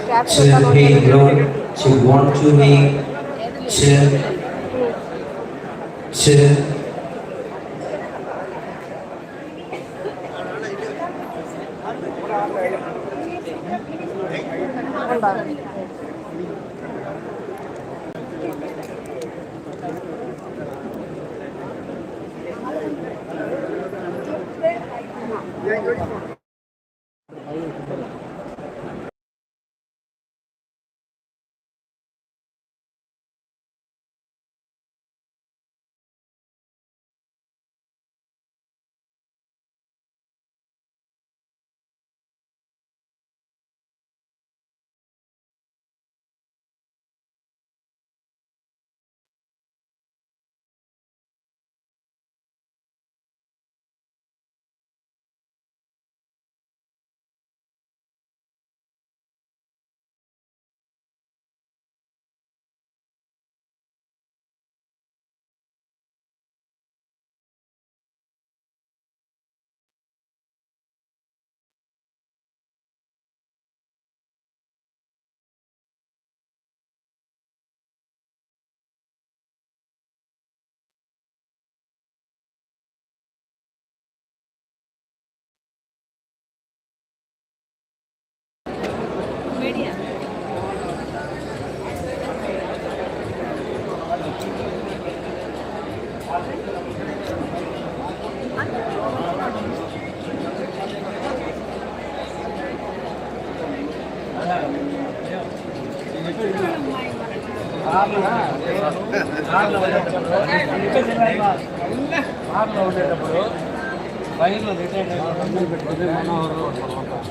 Chill, hey bro, chill, want to make chill, chill.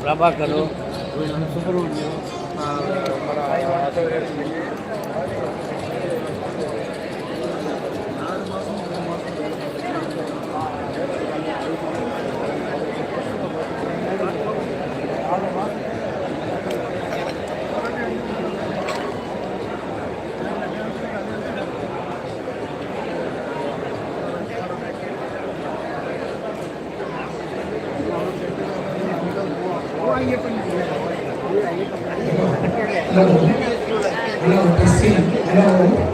Prabhakar Subrahmanyam Hello, testing. Hello.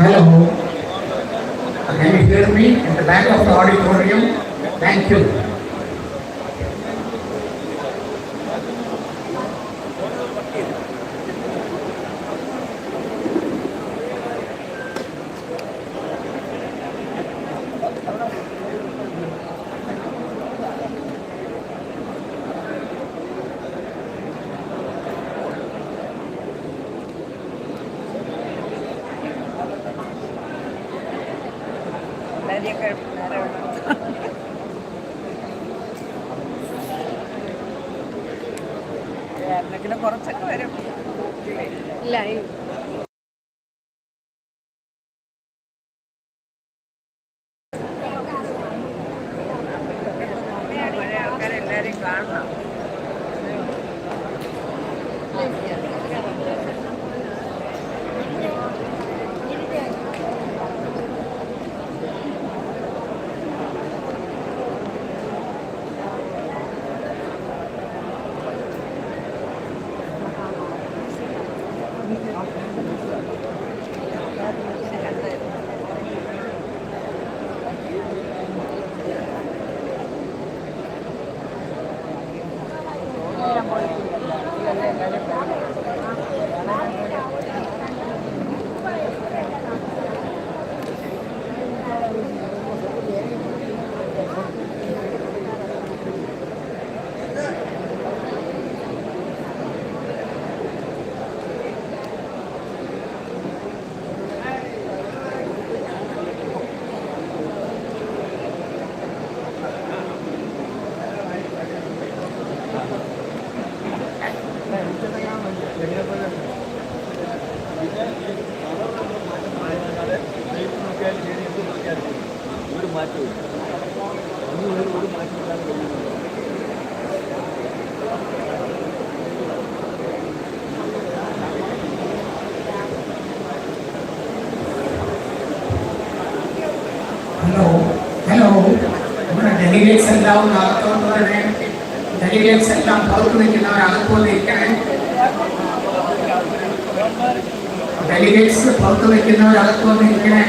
Hello. Can you hear me at the back of the auditorium? Thank you. കുറച്ചൊക്കെ വരും ഇല്ല ആൾക്കാരെല്ലാരെയും കാണണം. Hello hello നമ്മുടെ delegates എല്ലാം അകത്തോട്ട് വരണേ. Delegates എല്ലാം പുറത്ത് നിൽക്കുന്നവർ അകത്തോട്ട് ഇരിക്കണേ. ഡെലിഗേറ്റ്സ് പുറത്ത് നിൽക്കുന്നവർ അകത്തോട്ട് ഇരിക്കണേ.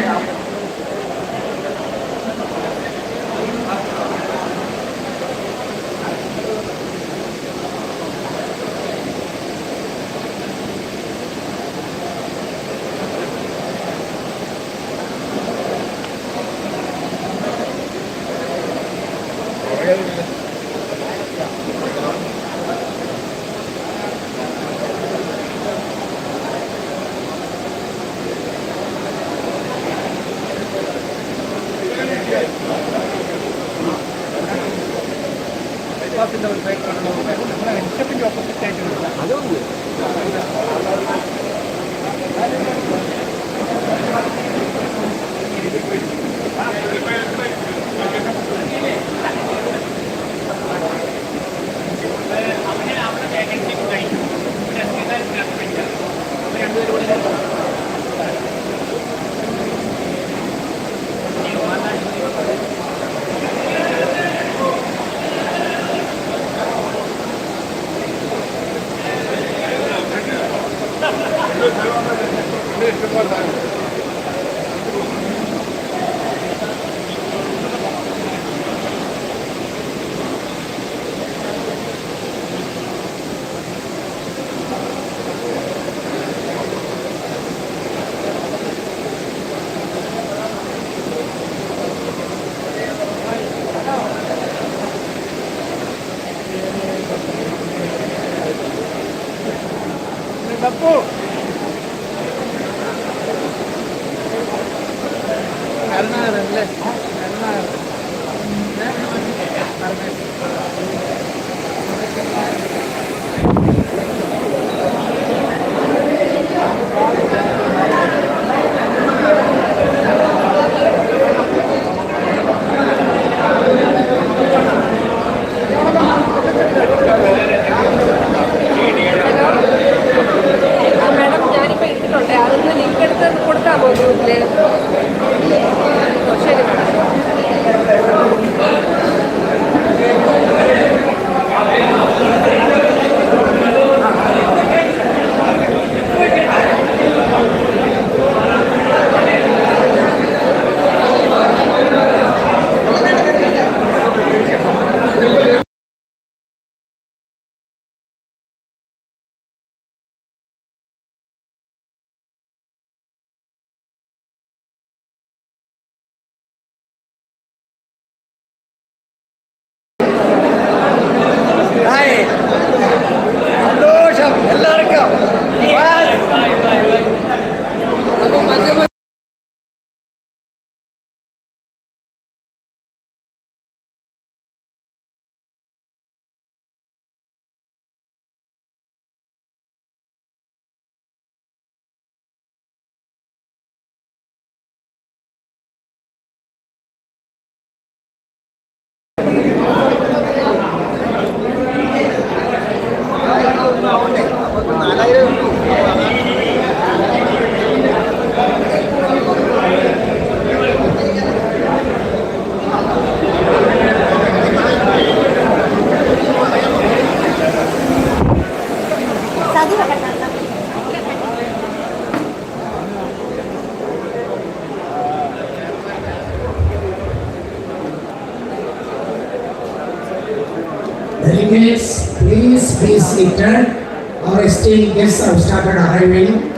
Delegates, please be seated. Our esteemed guests have started arriving.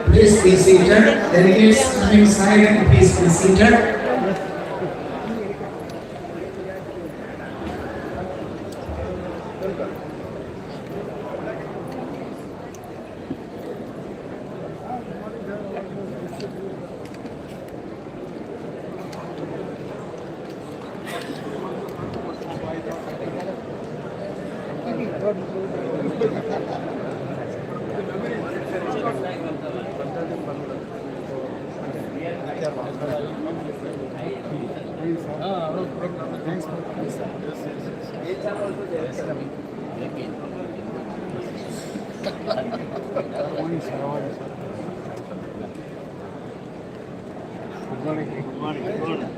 Please be seated. Delegates, come inside and please be seated. Thanks for coming, sir. Yes. Good morning, sir. How are you, sir? Good morning. Good morning. Good morning.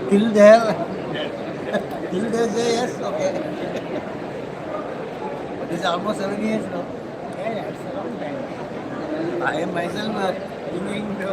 Till there, till they say yes, okay. It's almost 7 years now. Yeah, it's a long time. I am myself doing the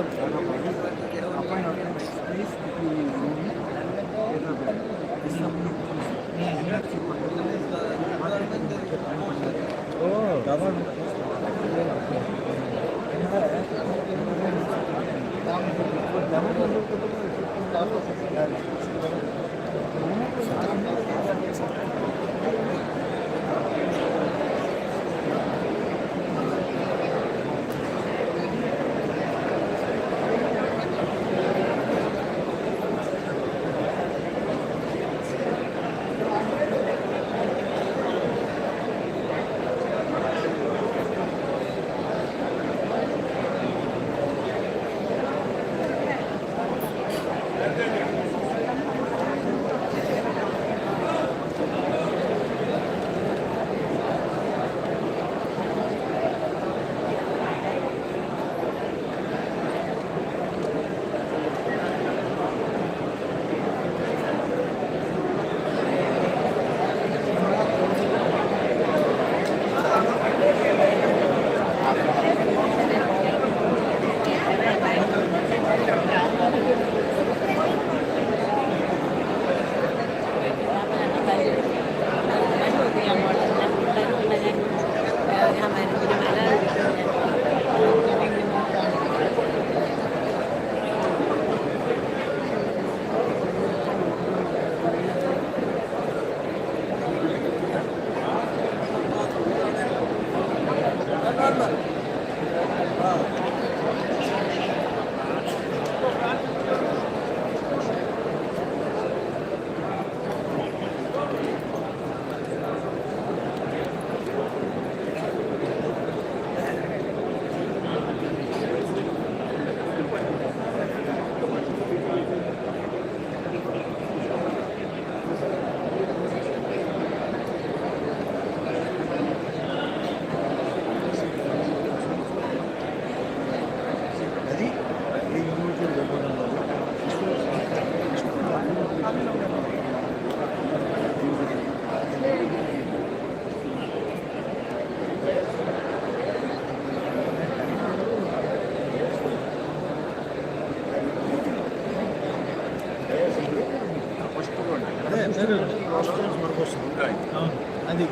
అది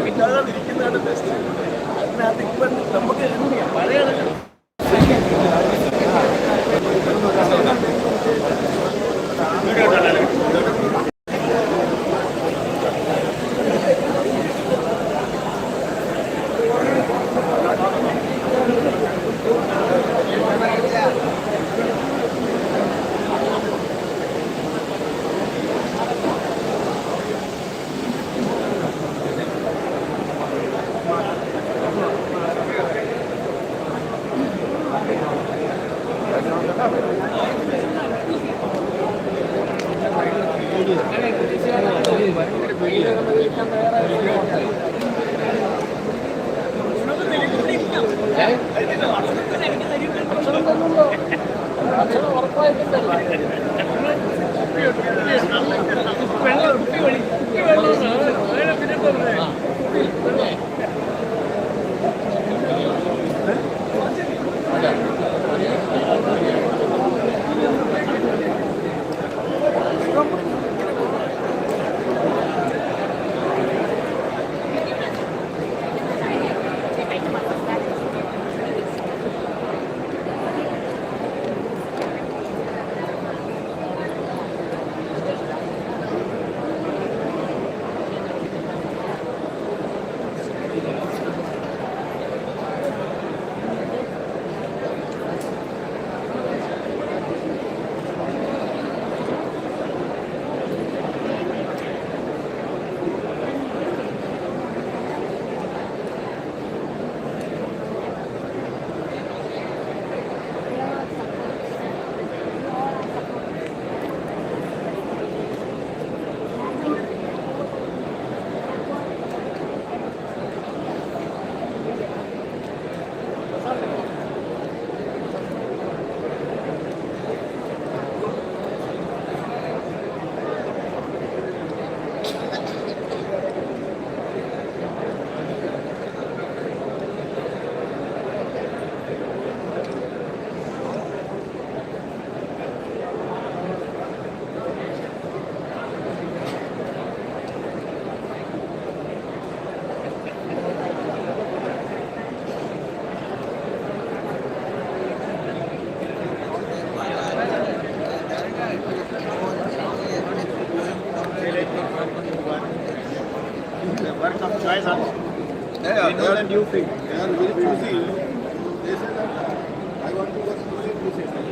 പിന്നാകാതിരിക്കുന്നതാണ് best. അതിനകത്ത് ഇപ്പം നമുക്ക് പഴയ They know the new thing. They are very choosy. They say that I want to work with you.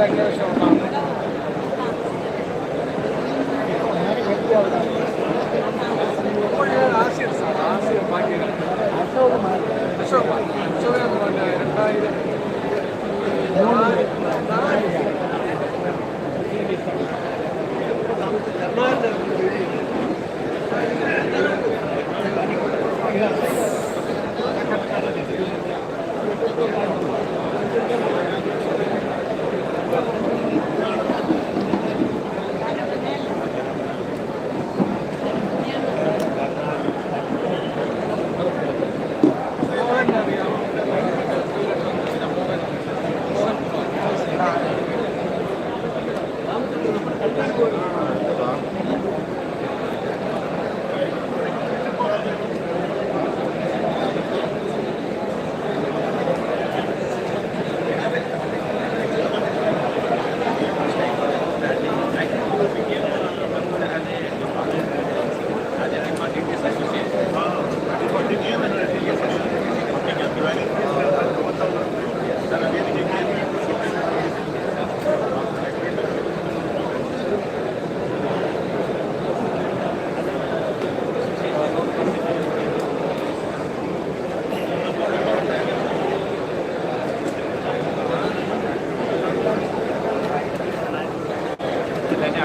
ഭയങ്കര ഷോക്കാണ്.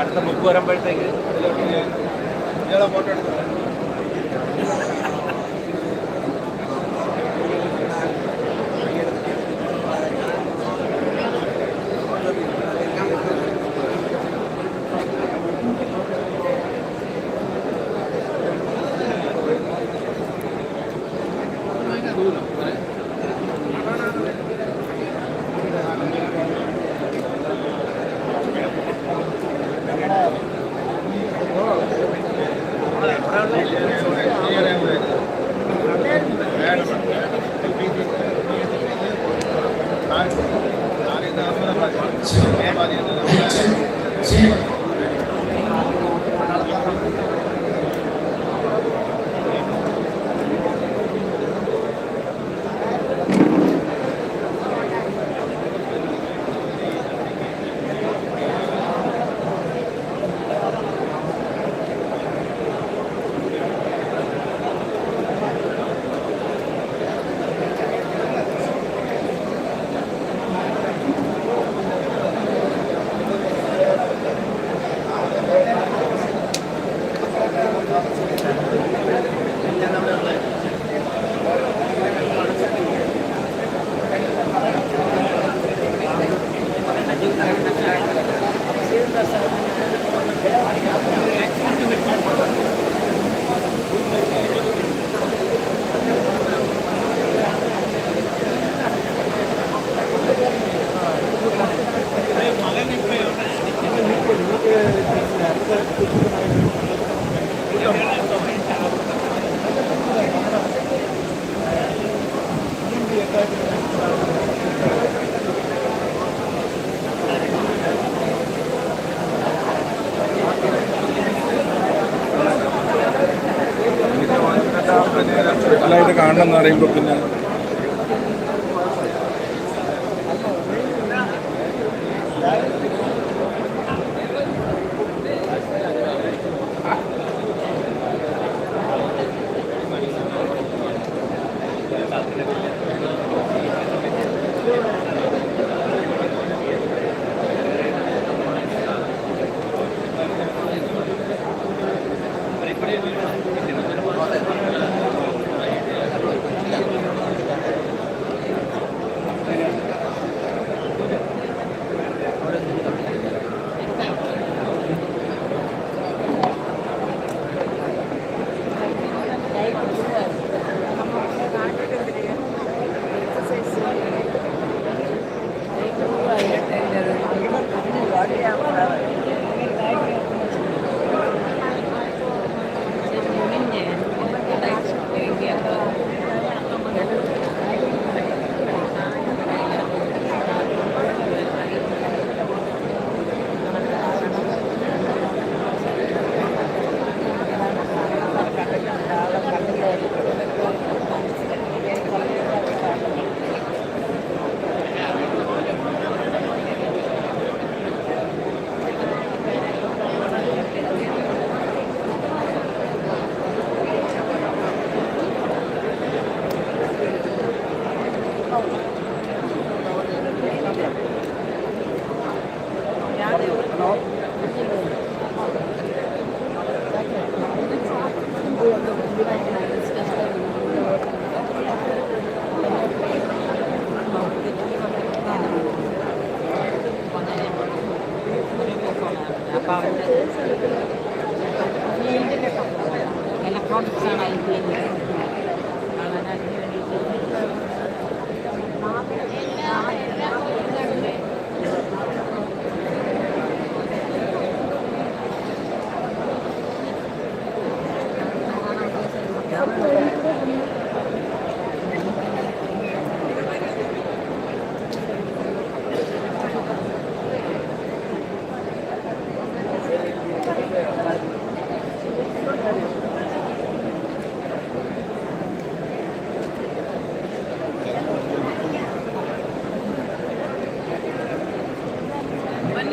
അടുത്ത book വരുമ്പോഴത്തേക്ക് ഇയാളെ photo എടുത്തു. നല്ലതായിട്ട് കാണണം എന്ന് പറയുമ്പോൾ പിന്നെ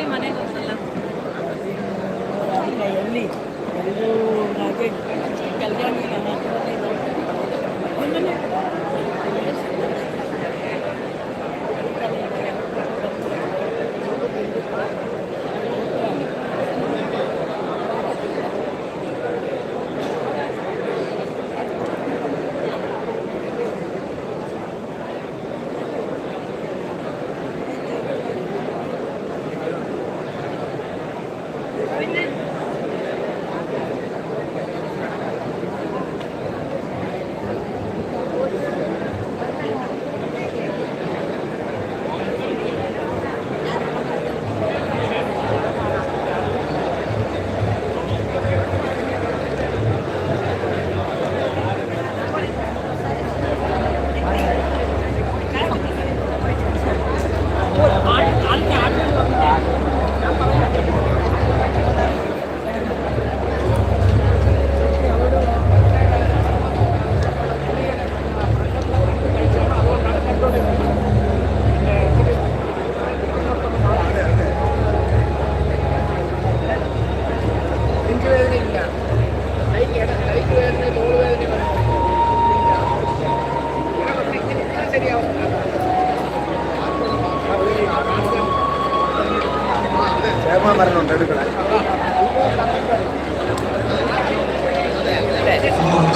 ಎಲ್ಲಿ ಮನೆಗೆ ಹೋಗಲ್ಲ ಎಲ್ಲಿ ಎಲ್ಲರೂ ಹಾಗೆ ಕಲ್ಯಾಣ ക്ഷേമമരണം എടുക്കണം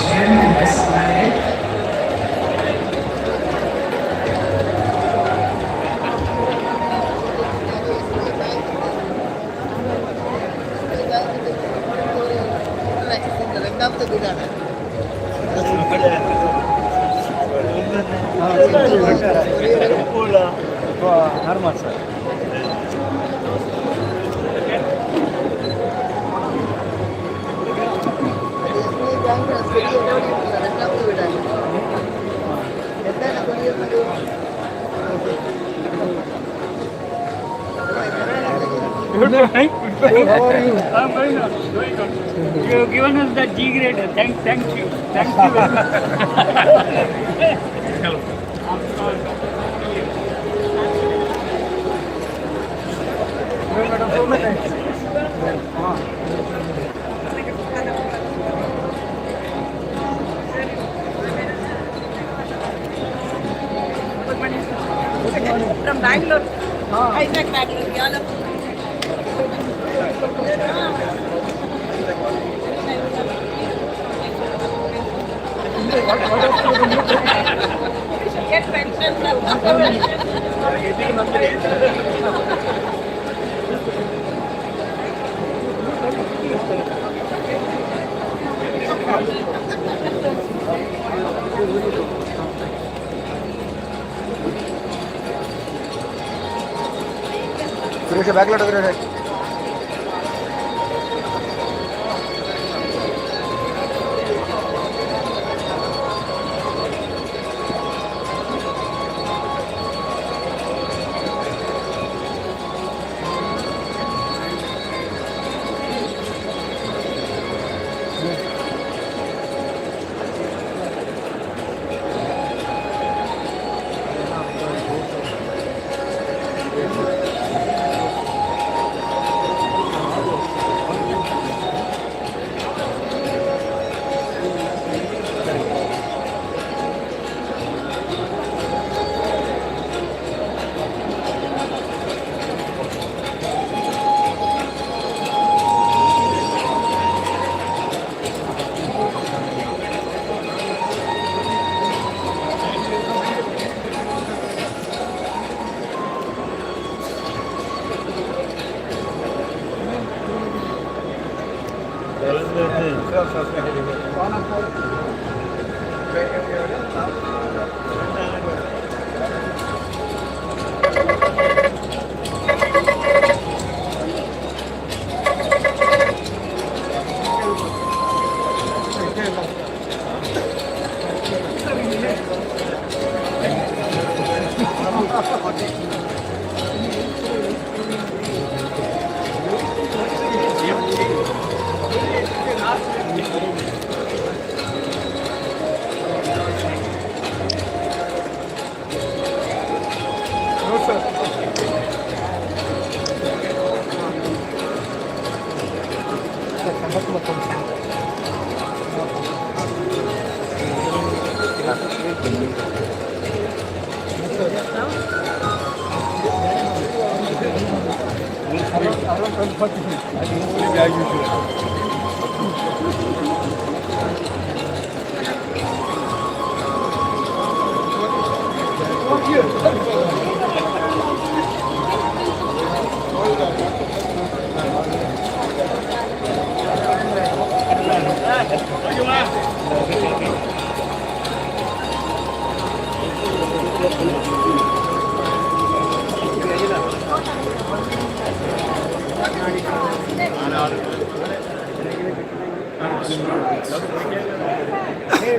Chairman has started. രണ്ടാമത്തെ വീടാണ് ആറ് മാസം രണ്ടാമത്തെ വീടാണ് എന്താണ് കുടിയിരുന്നത് How are you? I'm very good. Very good. You have given us the G grade. Thank you. Thank you very much. Hello. From Bangalore. Isaac Bangalore. Yala. Get pension from Suresh ബാക്കിലോട്ട് Suresh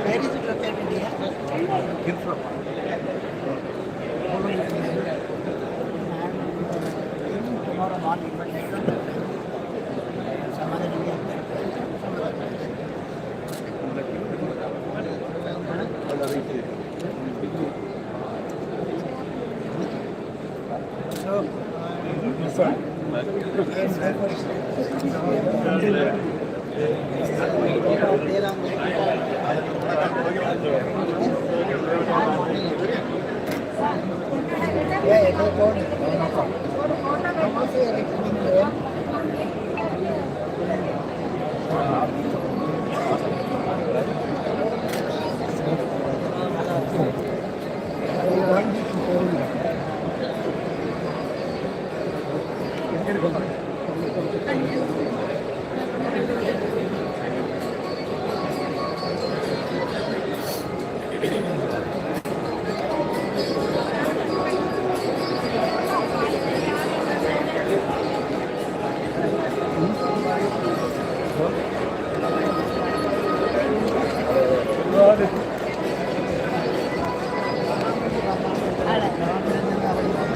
Where is it located here? Tomorrow morning, but I don't know. Some other day.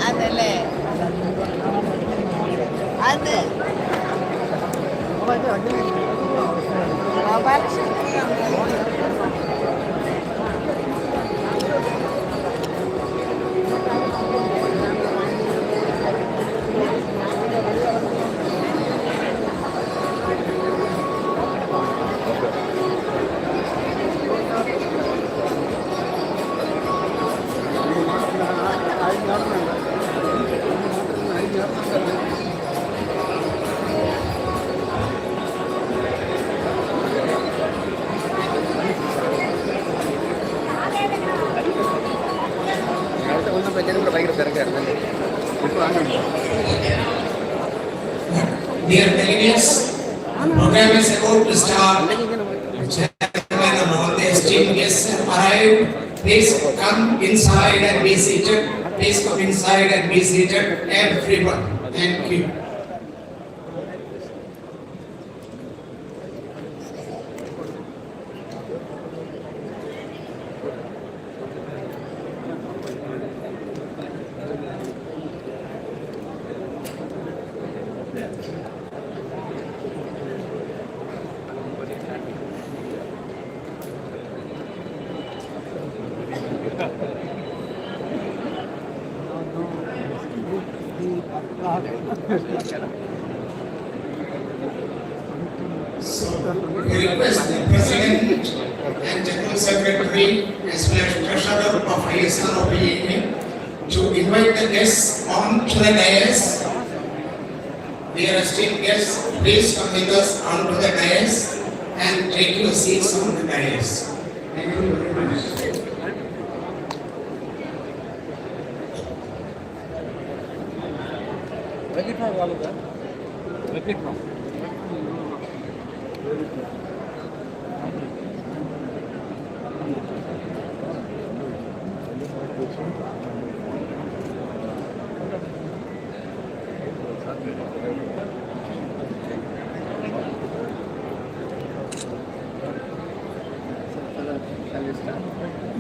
അതല്ലേ അത് Dear delegates, the program is about to start. Chairman and all the esteemed guests have arrived. Please come inside and be seated. Please come inside and be seated. Everyone, thank you. So, we request the President and General Secretary as well as Treasurer of ISRO to invite the guests on to the dais. Dear esteemed guests, please come with us onto the dais and take your seats on the dais. Thank you very much.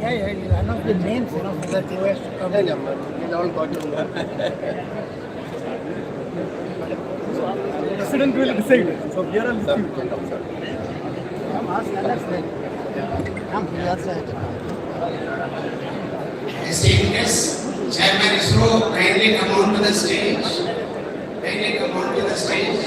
Yeah, you announce the names, so that you have to come. President will decide. So here are listening. Come ask others then. Come, you also have to come. Esteemed guests, Chairman ISRO, kindly come on to the stage. Kindly come on to the stage.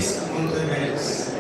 please come on to the dais.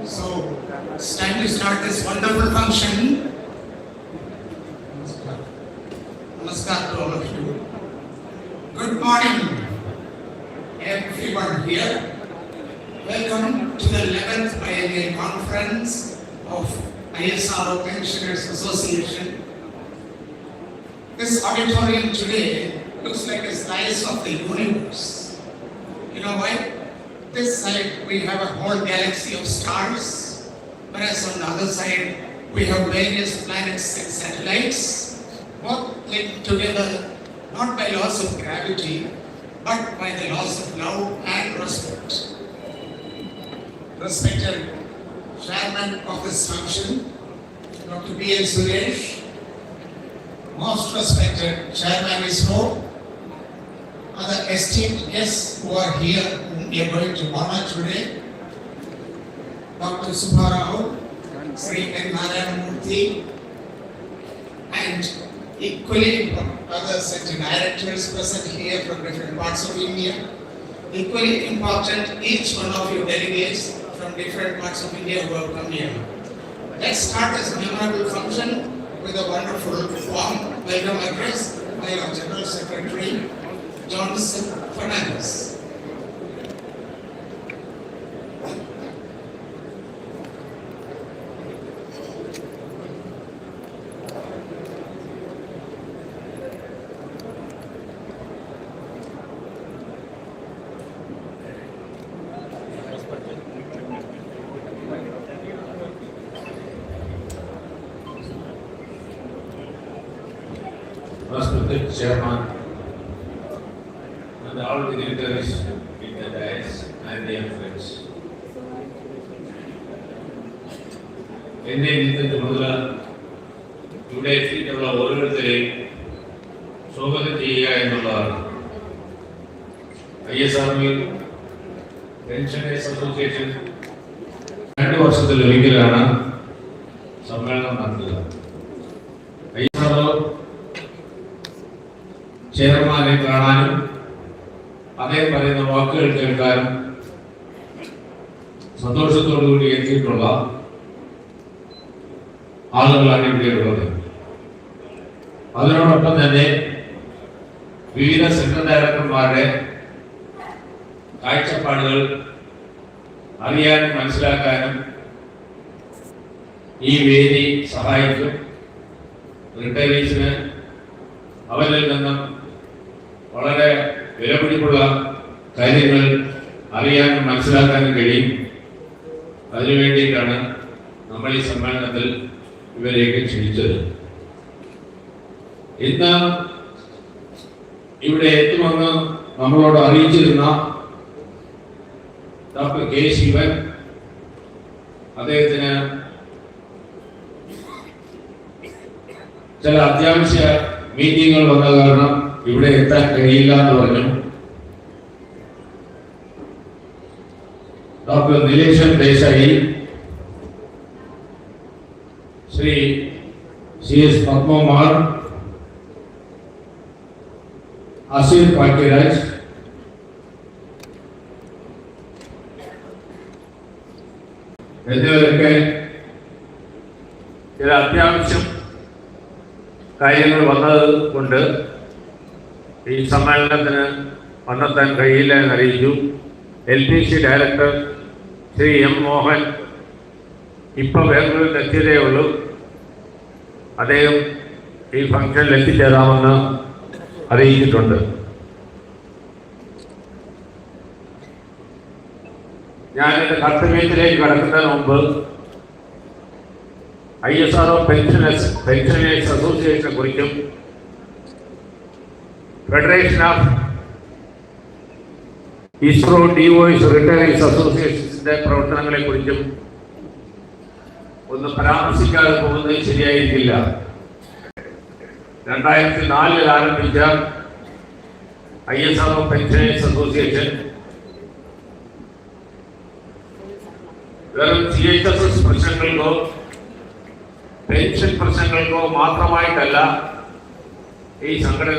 So, it's time to start this wonderful function. Namaskar to all of you. Good morning, everyone here. Welcome to the 11th Biennial Conference of ISRO Pensioners Association. This auditorium today looks like a slice of the universe. You know why? This side we have a whole galaxy of stars, whereas on the other side we have various planets and satellites, both linked together not by laws of gravity, but by the laws of love and respect. Respected Chairman of this function, Dr. B.N. Suresh, most respected Chairman ISRO, other esteemed guests who are here, whom we are going to honor today, Dr. Subbarao, Sri N. Narayanamurthy, and equally other sector directors present here from different parts of India. Equally important, each one of you delegates from different parts of India who have come here. Let's start this memorable function with a wonderful warm welcome address by our General Secretary, Johnson Fernandez. Respected Chairman and all dignitaries in the dais and dear friends. എന്നെ ഇന്നത്തെ ചുമതല ഇവിടെ എത്തിയിട്ടുള്ള ഓരോരുത്തരെയും സ്വാഗതം ചെയ്യുക എന്നുള്ളതാണ്. ISRO pensioners association 2 വർഷത്തിലൊരിക്കലാണ് സമ്മേളനം നടത്തുക. ISRO ചെയർമാനെ കാണാനും അദ്ദേഹം പറയുന്ന വാക്കുകൾ കേൾക്കാനും സന്തോഷത്തോടുകൂടി എത്തിയിട്ടുള്ള ആളുകളാണ് ഇവിടെയുള്ളത്. അതിനോടൊപ്പം തന്നെ വിവിധ സെക്ടർ ഡയറക്ടർമാരുടെ കാഴ്ചപ്പാടുകൾ അറിയാനും മനസ്സിലാക്കാനും ഈ വേദി സഹായിക്കും. റിട്ടയറീസിന് അവരിൽ നിന്നും വളരെ വിലപിടിപ്പുള്ള കാര്യങ്ങൾ അറിയാനും മനസ്സിലാക്കാനും കഴിയും. അതിനു വേണ്ടിയിട്ടാണ് നമ്മൾ ഈ സമ്മേളനത്തിൽ ഇവരെയൊക്കെ ക്ഷണിച്ചത്. ഇന്ന് ഇവിടെ എത്തുമെന്ന് നമ്മളോട് അറിയിച്ചിരുന്ന ഡോക്ടർ കെ ശിവൻ അദ്ദേഹത്തിന് ചില അത്യാവശ്യ മീറ്റിങ്ങുകൾ വന്ന കാരണം ഇവിടെ എത്താൻ കഴിയില്ല എന്ന് പറഞ്ഞു. ഡോക്ടർ നിലേശൻ ദേശായി, ശ്രീ CS പത്മകുമാർ, അസീർ പാട്യരാജ്, എന്നിവരൊക്കെ ചില അത്യാവശ്യം കാര്യങ്ങൾ വന്നത് കൊണ്ട് ഈ സമ്മേളനത്തിന് വന്നെത്താൻ കഴിയില്ല എന്നറിയിച്ചു. LPC director Shri M. Mohan ഇപ്പോൾ ബാംഗ്ലൂരിൽ എത്തിയതേ ഉള്ളൂ. അദ്ദേഹം ഈ ഫംഗ്ഷനിൽ എത്തിച്ചേരാമെന്ന് അറിയിച്ചിട്ടുണ്ട്. ഞാൻ എൻ്റെ കർത്തവ്യത്തിലേക്ക് കടക്കുന്നതിന് മുമ്പ് ISRO പെൻഷനേഴ്സ് അസോസിയേഷനെ കുറിച്ചും federation of ISRO DOIS retirees അസോസിയേഷൻസിന്റെ പ്രവർത്തനങ്ങളെ കുറിച്ചും ഒന്ന് പരാമർശിക്കാതെ പോകുന്നത് ശരിയായിരിക്കില്ല. 2004 ആരംഭിച്ച ISRO പെൻഷനേഴ്സ് അസോസിയേഷൻ വെറും CHSS പ്രശ്നങ്ങൾക്കോ പെൻഷൻ പ്രശ്നങ്ങൾക്കോ മാത്രമായിട്ടല്ല ഈ സംഘടന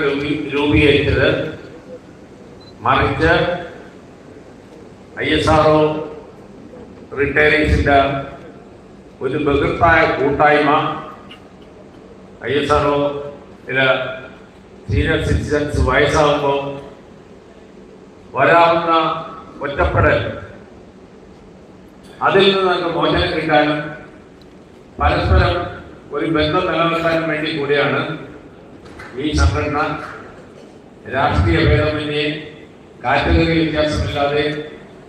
രൂപീകരിച്ചത്. മറിച്ച് ISRO റിട്ടയറീസിന്റെ ഒരു ബൃഹത്തായ കൂട്ടായ്മ, ISRO സീനിയർ സിറ്റിസൺസ് വയസ്സാകുമ്പോൾ വരാവുന്ന ഒറ്റപ്പെടൽ, അതിൽ നിന്ന് നമുക്ക് മോചനം കിട്ടാനും പരസ്പരം ഒരു ബന്ധം നിലനിർത്താനും വേണ്ടി കൂടിയാണ് ഈ സംഘടന. രാഷ്ട്രീയ ഭേദമന്യേ, കാറ്റഗറി വ്യത്യാസമില്ലാതെ,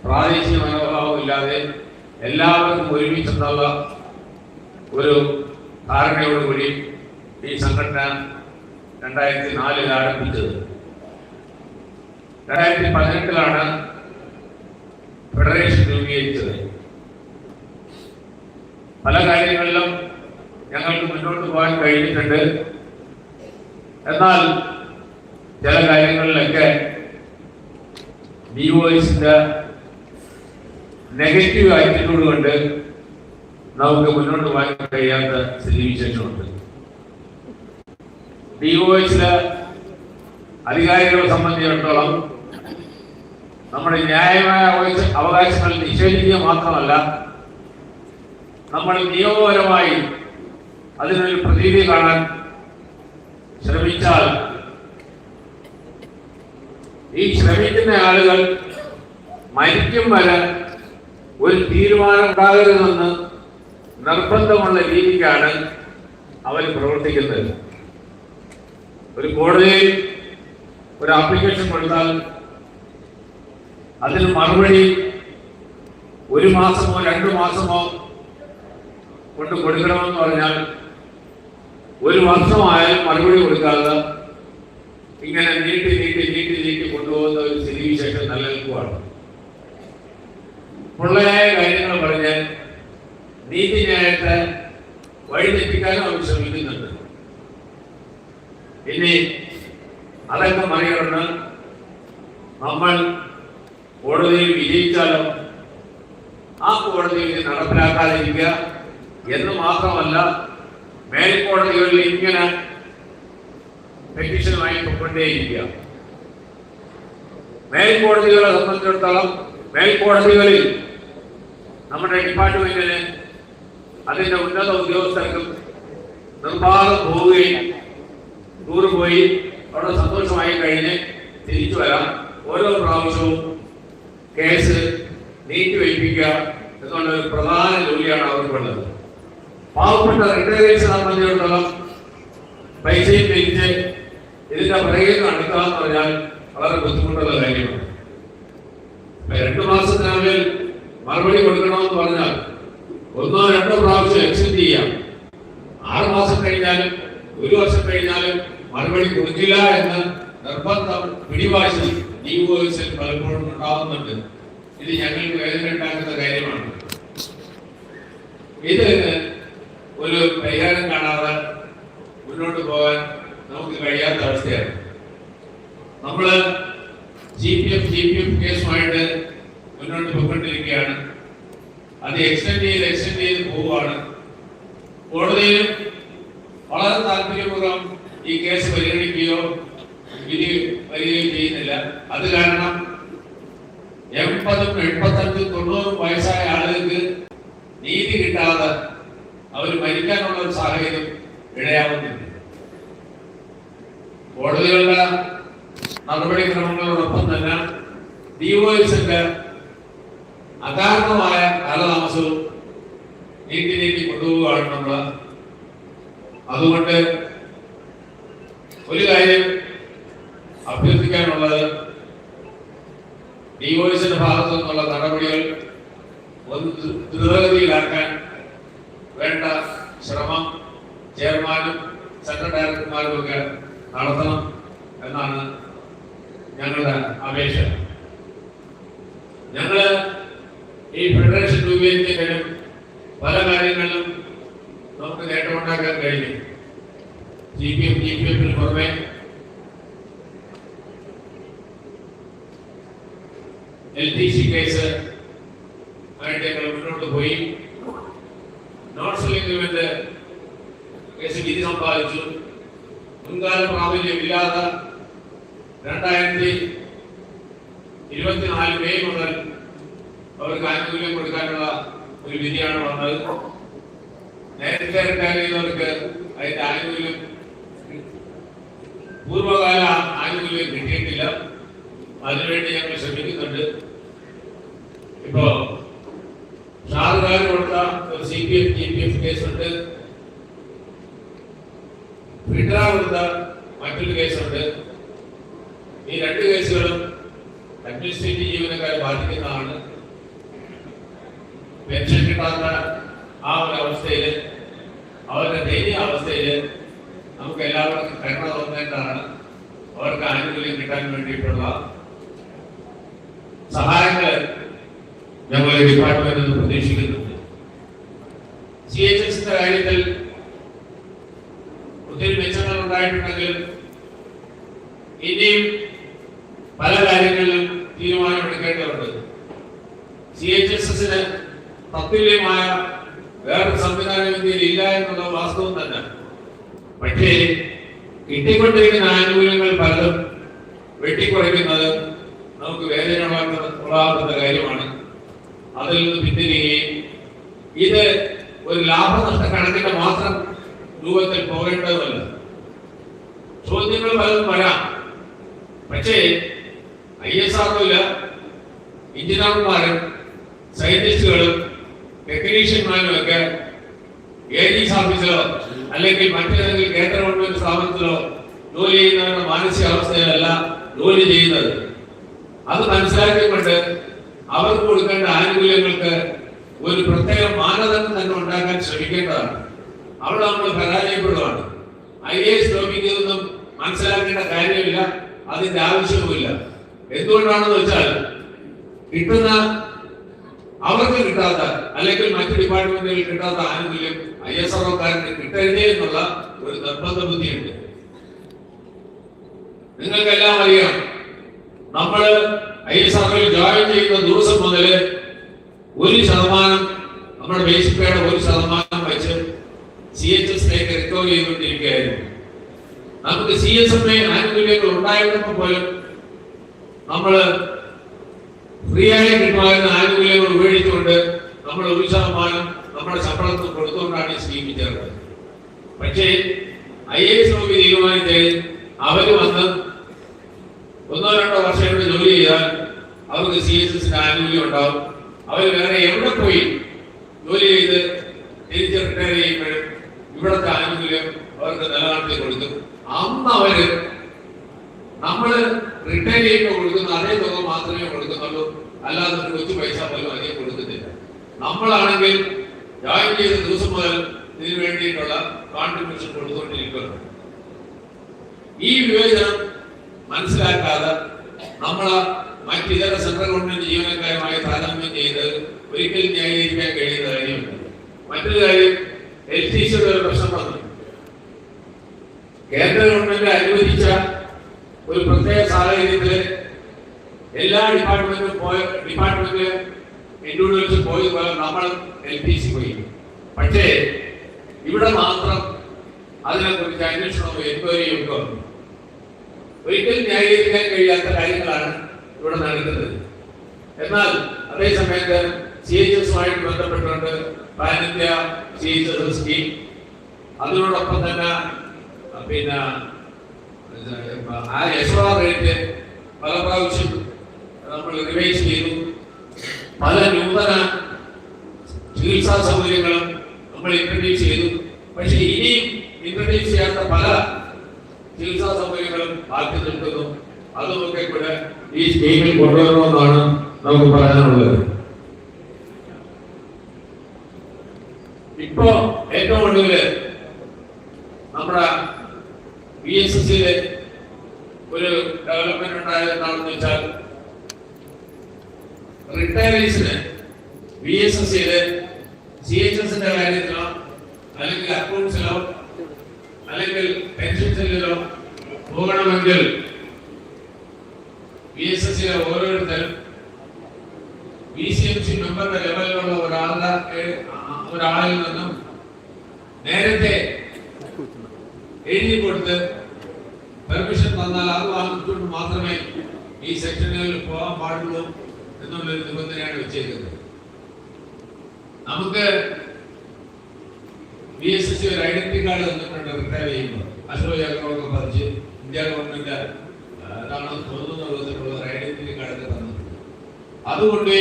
പ്രാദേശിക മനോഭാവമില്ലാതെ എല്ലാവർക്കും ഒരുമിച്ചെന്നുള്ള ഒരു ധാരണയോടുകൂടി ഈ സംഘടന 2004 ആരംഭിച്ചത്. 2018 ഫെഡറേഷൻ രൂപീകരിച്ചത്. പല കാര്യങ്ങളിലും ഞങ്ങൾക്ക് മുന്നോട്ട് പോകാൻ കഴിഞ്ഞിട്ടുണ്ട്. എന്നാൽ ചില കാര്യങ്ങളിലൊക്കെ DOISന്റെ നെഗറ്റീവ് ആറ്റിറ്റ്യൂഡ് കൊണ്ട് നമുക്ക് മുന്നോട്ട് പോകാൻ കഴിയാത്ത സ്ഥിതിവിശേഷമുണ്ട്. DOISലെ അധികാരികളെ സംബന്ധിച്ചിടത്തോളം നമ്മുടെ ന്യായമായ അവകാശങ്ങൾ നിഷേധിക്കുക മാത്രമല്ല, നമ്മൾ നിയമപരമായി അതിനൊരു പ്രതീതി കാണാൻ ശ്രമിച്ചാൽ ഈ ശ്രമിക്കുന്ന ആളുകൾ മരിക്കും വരെ ഒരു തീരുമാനം ഉണ്ടാകരുതെന്ന് നിർബന്ധമുള്ള രീതിക്കാണ് അവർ പ്രവർത്തിക്കുന്നത്. ഒരു കോടതിയിൽ ഒരു ആപ്ലിക്കേഷൻ കൊടുത്താൽ അതിന് മറുപടി 1 മാസമോ 2 മാസമോ കൊണ്ട് കൊടുക്കണമെന്ന് പറഞ്ഞാൽ 1 വർഷമായാലും മറുപടി കൊടുക്കാതെ ഇങ്ങനെ നീട്ടി കൊണ്ടുപോകുന്ന ഒരു സ്ഥിതിവിശേഷം നിലനിൽക്കുകയാണ്. പൊള്ളയായ കാര്യങ്ങൾ പറഞ്ഞ് നീതിന്യായത്തെ വഴിതെറ്റിക്കാനും അവർ ശ്രമിക്കുന്നുണ്ട്. ഇനി അതൊക്കെ മറികടന്ന് നമ്മൾ കോടതിയിൽ വിജയിച്ചാലും ആ കോടതിയിൽ നടപ്പിലാക്കാതിരിക്കുക എന്ന് മാത്രമല്ല, മേൽക്കോടതികളിൽ ഇങ്ങനെ പെറ്റീഷനുമായി പൊക്കൊണ്ടേയിരിക്കുക. മേൽക്കോടതികളെ സംബന്ധിച്ചിടത്തോളം മേൽക്കോടതികളിൽ നമ്മുടെ ഡിപ്പാർട്ട്മെന്റിന് അതിന്റെ ഉന്നത ഉദ്യോഗസ്ഥർക്കും നിർബാധം പോവുകയും ടൂർ പോയി അവിടെ സന്തോഷമായി കഴിഞ്ഞ് തിരിച്ചു വരാം. ഓരോ പ്രാവശ്യവും കേസ് നീട്ടിവയ്പ്പിക്കുക എന്നുള്ള ഒരു പ്രധാന ജോലിയാണ് അവർക്കുള്ളത്. പാവപ്പെട്ട റിട്ടയറേഴ്സ് സംബന്ധിച്ചിടത്തോളം പൈസയും പിരിച്ച് ഇതിന്റെ പിറകിൽ നടക്കുക എന്ന് പറഞ്ഞാൽ വളരെ ബുദ്ധിമുട്ടുള്ള കാര്യമാണ്. 2 മാസത്തിനുള്ളിൽ മറുപടി കൊടുക്കണമെന്ന് പറഞ്ഞാൽ 1-2 പ്രാവശ്യം എക്സ്റ്റെൻഡ് ചെയ്യാം. 6 മാസം കഴിഞ്ഞാലും 1 വർഷം കഴിഞ്ഞാലും മറുപടി കൊടുക്കില്ല എന്ന് നിർബന്ധം പിടിവാശി DOISൽ പലപ്പോഴും ഉണ്ടാകുന്നുണ്ട്. ഇത് ഞങ്ങൾക്ക് വേദന ഉണ്ടാക്കുന്ന കാര്യമാണ്. ഇതിന് ഒരു പരിഹാരം കാണാതെ മുന്നോട്ട് പോകാൻ നമുക്ക് കഴിയാത്ത അവസ്ഥയാണ്. നമ്മള് GPF കേസുമായിട്ട് മുന്നോട്ട് പോയിക്കൊണ്ടിരിക്കുകയാണ്. അത് എക്സ്റ്റെൻഡ് ചെയ്ത് പോവുകയാണ്. കോടതിയിൽ വളരെ താല്പര്യപൂർവ്വം ഈ കേസ് പരിഗണിക്കുകയോ വിധി വരികയോ ചെയ്യുന്നില്ല. അത് കാരണം 80, 85, 90 വയസ്സായ ആളുകൾക്ക് നീതി കിട്ടാതെ അവർ മരിക്കാനുള്ള ഒരു സാഹചര്യം ഇടയാവുന്നില്ല. കോടതികളുടെ നടപടിക്രമങ്ങളോടൊപ്പം തന്നെ DOSന്റെ അകാരണമായ കാലതാമസവും നീട്ടി കൊണ്ടുപോവുകയാണ് നമ്മൾ. അതുകൊണ്ട് ഒരു കാര്യം അഭ്യർത്ഥിക്കാനുള്ളത്, DOSന്റെ ഭാഗത്തു നിന്നുള്ള നടപടികൾ ഒന്ന് ദ്രുതഗതിയിലാക്കാൻ വേണ്ട ശ്രമം ചെയർമാനും സെൻട്രൽ ഡയറക്ടർമാരും ഒക്കെ നടത്തണം എന്നാണ് ഞങ്ങളുടെ അപേക്ഷ. ഞങ്ങള് ഈ ഫെഡറേഷൻ രൂപീകരിക്കുന്നതിനും പല കാര്യങ്ങളിലും നമുക്ക് നേട്ടമുണ്ടാക്കാൻ കഴിഞ്ഞു. GPF പുറമെ LTC കേസ് ആയിട്ട് ഞങ്ങൾ മുന്നോട്ട് പോയി. നോട്ട്സ് എഗ്രിമെന്റ് കേസ് വിധി സമ്പാദിച്ചു. മുൻകാല പ്രാബല്യമില്ലാതെ 2024 മെയ് മുതൽ അവർക്ക് ആനുകൂല്യം കൊടുക്കാനുള്ള ഒരു വിധിയാണ് വന്നത്. നേരത്തെ റിട്ടയർ ചെയ്തവർക്ക് അതിന്റെ ആനുകൂല്യം, പൂർവ്വകാല ആനുകൂല്യം കിട്ടിയിട്ടില്ല. അതിനുവേണ്ടി ഞങ്ങൾ ശ്രമിക്കുന്നുണ്ട്. ഇപ്പോ ഷാർജാർ കൊടുത്ത ഒരു GPF കേസുണ്ട്, ഫിഡ്ര കൊടുത്ത മറ്റൊരു കേസുണ്ട്. ഈ രണ്ട് കേസുകളും അഡ്മിനിസ്ട്രേറ്റീവ് ജീവനക്കാരെ ബാധിക്കുന്നതാണ്. പെൻഷൻ കിട്ടാത്ത ആ ഒരു അവസ്ഥയിൽ, അവരുടെ ദയനീയ അവസ്ഥയിൽ നമുക്ക് എല്ലാവർക്കും കരുണ തോന്നേണ്ടതാണ്. അവർക്ക് ആനുകൂല്യം കിട്ടാൻ വേണ്ടിയിട്ടുള്ള സഹായങ്ങൾ ഞങ്ങളുടെ ഡിപ്പാർട്ട്മെന്റിൽ നിന്ന് പ്രതീക്ഷിക്കുന്നുണ്ട്. CHSന്റെ കാര്യത്തിൽ ഒത്തിരി മെച്ചങ്ങൾ ഉണ്ടായിട്ടുണ്ടെങ്കിൽ ഇനിയും പല കാര്യങ്ങളിലും തീരുമാനമെടുക്കേണ്ടതുണ്ട്. CHSന് തത്തുല്യമായ വേറൊരു സംവിധാനം ഇന്ത്യയിൽ ഇല്ല എന്നുള്ള വാസ്തവം തന്നെ. പക്ഷേ കിട്ടിക്കൊണ്ടിരിക്കുന്ന ആനുകൂല്യങ്ങൾ പലതും വെട്ടിക്കുറയ്ക്കുന്നത് നമുക്ക് വേദന ഉളവാക്കുന്ന കാര്യമാണ്. അതിൽ നിന്ന് പിന്തിരിയുകയും ഇത് ഒരു ലാഭനഷ്ട കണക്കിന്റെ മാത്രം രൂപത്തിൽ പോകേണ്ടതല്ല. ചോദ്യങ്ങൾ പലതും വരാം. പക്ഷേ ISROയില് എഞ്ചിനീയർമാരും സയന്റിസ്റ്റുകളും ടെക്നീഷ്യന്മാരും ഒക്കെ AG's ഓഫീസിലോ അല്ലെങ്കിൽ മറ്റേതെങ്കിലും കേന്ദ്ര ഗവൺമെന്റ് സ്ഥാപനത്തിലോ ജോലി ചെയ്യുന്നവരുടെ മാനസികാവസ്ഥയിലല്ല ജോലി ചെയ്യുന്നത്. അത് മനസ്സിലാക്കിക്കൊണ്ട് അവർക്ക് കൊടുക്കേണ്ട ആനുകൂല്യങ്ങൾക്ക് ഒരു പ്രത്യേക മാനദണ്ഡം തന്നെ ഉണ്ടാക്കാൻ ശ്രമിക്കേണ്ടതാണ്. അവിടെ നമ്മൾ പരാജയപ്പെടുകയാണ്. IAS ലോപിക്കുന്നതൊന്നും മനസ്സിലാക്കേണ്ട കാര്യമില്ല, അതിന്റെ ആവശ്യവുമില്ല. എന്തുകൊണ്ടാണെന്ന് വെച്ചാൽ കിട്ടുന്ന അവർക്ക് കിട്ടാത്ത അല്ലെങ്കിൽ മറ്റു ഡിപ്പാർട്ട്മെന്റുകളിൽ കിട്ടാത്ത ആനുകൂല്യം ISROക്കാരന് കിട്ടരുതേ എന്നുള്ള ഒരു നിർബന്ധ ബുദ്ധിയുണ്ട്. നിങ്ങൾക്കെല്ലാം അറിയാം, നമ്മള് ISROയിൽ ജോയിൻ ചെയ്യുന്ന ദിവസം മുതൽ 1% നമ്മുടെ ബേസിക് പേയുടെ 1% വെച്ച് CHSലേക്ക് റിക്കവർ ചെയ്തുകൊണ്ടിരിക്കുകയായിരുന്നു. നമുക്ക് CSMA ആനുകൂല്യങ്ങൾ ഉണ്ടായിരുന്നപ്പോൾ പോലും നമ്മള് ഫ്രീ ആയി കിട്ടുമായിരുന്ന ആനുകൂല്യങ്ങൾ ഉപയോഗിച്ചുകൊണ്ട് നമ്മൾ 1% നമ്മുടെ ശമ്പളത്തിൽ കൊടുത്തുകൊണ്ടാണ് ഈ സ്കീമിൽ ചേർന്നത്. പക്ഷേ IAS തീരുമാനിച്ച് അവര് വന്ന് 1-2 വർഷം ഇവിടെ ജോലി ചെയ്താൽ അവർക്ക് CHSന്റെ ആനുകൂല്യം ഉണ്ടാവും. അവർ വേറെ എവിടെ പോയി ജോലി ചെയ്ത് തിരിച്ച് റിട്ടയർ ചെയ്യുമ്പോഴും ഇവിടുത്തെ ആനുകൂല്യം അവർക്ക് നിലനിർത്തി കൊടുക്കും. അന്ന് അവര് നമ്മള് റിട്ടയർ ചെയ്യുമ്പോൾ കൊടുക്കുന്ന അതേ തുക മാത്രമേ കൊടുക്കുന്നുള്ളൂ, അല്ലാതെ ഒരു കൊച്ചു പൈസ പോലും അധികം കൊടുക്കുന്നില്ല. നമ്മളാണെങ്കിൽ ജോയിൻ ചെയ്ത ദിവസം മുതൽ ഇതിനു വേണ്ടിയിട്ടുള്ള കോൺട്രിബ്യൂഷൻ കൊടുത്തുകൊണ്ടിരിക്കുന്നു. ഈ വിവേചനം മനസ്സിലാക്കാതെ നമ്മളെ മറ്റിതര സെൻട്രൽ ഗവൺമെന്റ് ജീവനക്കാരുമായി താരതമ്യം ചെയ്ത് ഒരിക്കലും ന്യായീകരിക്കാൻ കഴിയുന്ന കാര്യമില്ല. മറ്റൊരു കാര്യം, LTCയുടെ ഒരു പ്രശ്നം വന്നു. കേന്ദ്ര ഗവൺമെന്റ് അനുവദിച്ച ഒരു പ്രത്യേക സാഹചര്യത്തിൽ എല്ലാ ഡിപ്പാർട്ട്മെന്റും ഇൻഡിവിജ്വൽസ് പോയി നമ്മൾ LPC പോയി. പക്ഷേ ഇവിടെ മാത്രം അതിനെക്കുറിച്ച് അന്വേഷണവും എൻക്വയറിയും ഒക്കെ വന്നു. ഒരിക്കലും ന്യായീകരിക്കാൻ കഴിയാത്ത കാര്യങ്ങളാണ് ഇവിടെ നടക്കുന്നത്. എന്നാൽ അതേസമയത്ത് CHSുമായിട്ട് ബന്ധപ്പെട്ടുകൊണ്ട് പാൻ ഇന്ത്യ CHS സ്കീം, അതിനോടൊപ്പം തന്നെ പിന്നെ ആ ISRO റേറ്റ് പല പ്രാവശ്യം നമ്മൾ റിവൈസ് ചെയ്തു. പല നൂതന ചികിത്സാ സൗകര്യങ്ങളും നമ്മൾ ഇൻട്രൊഡ്യൂസ് ചെയ്തു. പക്ഷേ ഇനിയും ഇൻട്രൊഡ്യൂസ് ചെയ്യാത്ത പല ചികിത്സാ സൗകര്യങ്ങളും ബാക്കി നിൽക്കുന്നു. അതുമൊക്കെ കൂടെ ഈ സ്കീമിൽ കൊണ്ടുവരണമെന്നാണ് നമുക്ക് പറയാനുള്ളത്. ഇപ്പോ ഏറ്റവും ഒടുവില് നമ്മുടെ BSSലെ ഒരു ഡെവലപ്മെന്റ് ഉണ്ടായത് എന്താണെന്ന് വെച്ചാൽ റിട്ടയറീസിന് BSSലെ CHSന്റെ കാര്യത്തിലോ അല്ലെങ്കിൽ അക്കൗണ്ട്സിലോ അല്ലെങ്കിൽ പെൻഷൻ സെല്ലിലോ പോകണമെങ്കിൽ BSSലെ ഓരോരുത്തരും BCMC മെമ്പറുടെ ലെവലിലുള്ള ഒരാളിൽ നിന്നും നേരത്തെ എഴുതി കൊടുത്ത് പെർമിഷൻ തന്നാൽ അത് വാങ്ങിച്ചുകൊണ്ട് മാത്രമേ ഈ സെക്ഷനുകളിൽ പോകാൻ പാടുള്ളൂ എന്നുള്ളൊരു നിബന്ധനയാണ് വെച്ചേക്കുന്നത്. നമുക്ക് BSS ഒരു ഐഡന്റിറ്റി കാർഡ് തന്നിട്ടുണ്ട് റിട്ടയർ ചെയ്യുമ്പോൾ. അശോകചക്രമൊക്കെ പറിച്ച് ഇന്ത്യ ഗവൺമെന്റ് എന്താണെന്ന് തോന്നുന്ന വിധത്തിലുള്ള ഒരു ഐഡന്റിറ്റി കാർഡൊക്കെ തന്നിട്ടുണ്ട്. അതുകൊണ്ട്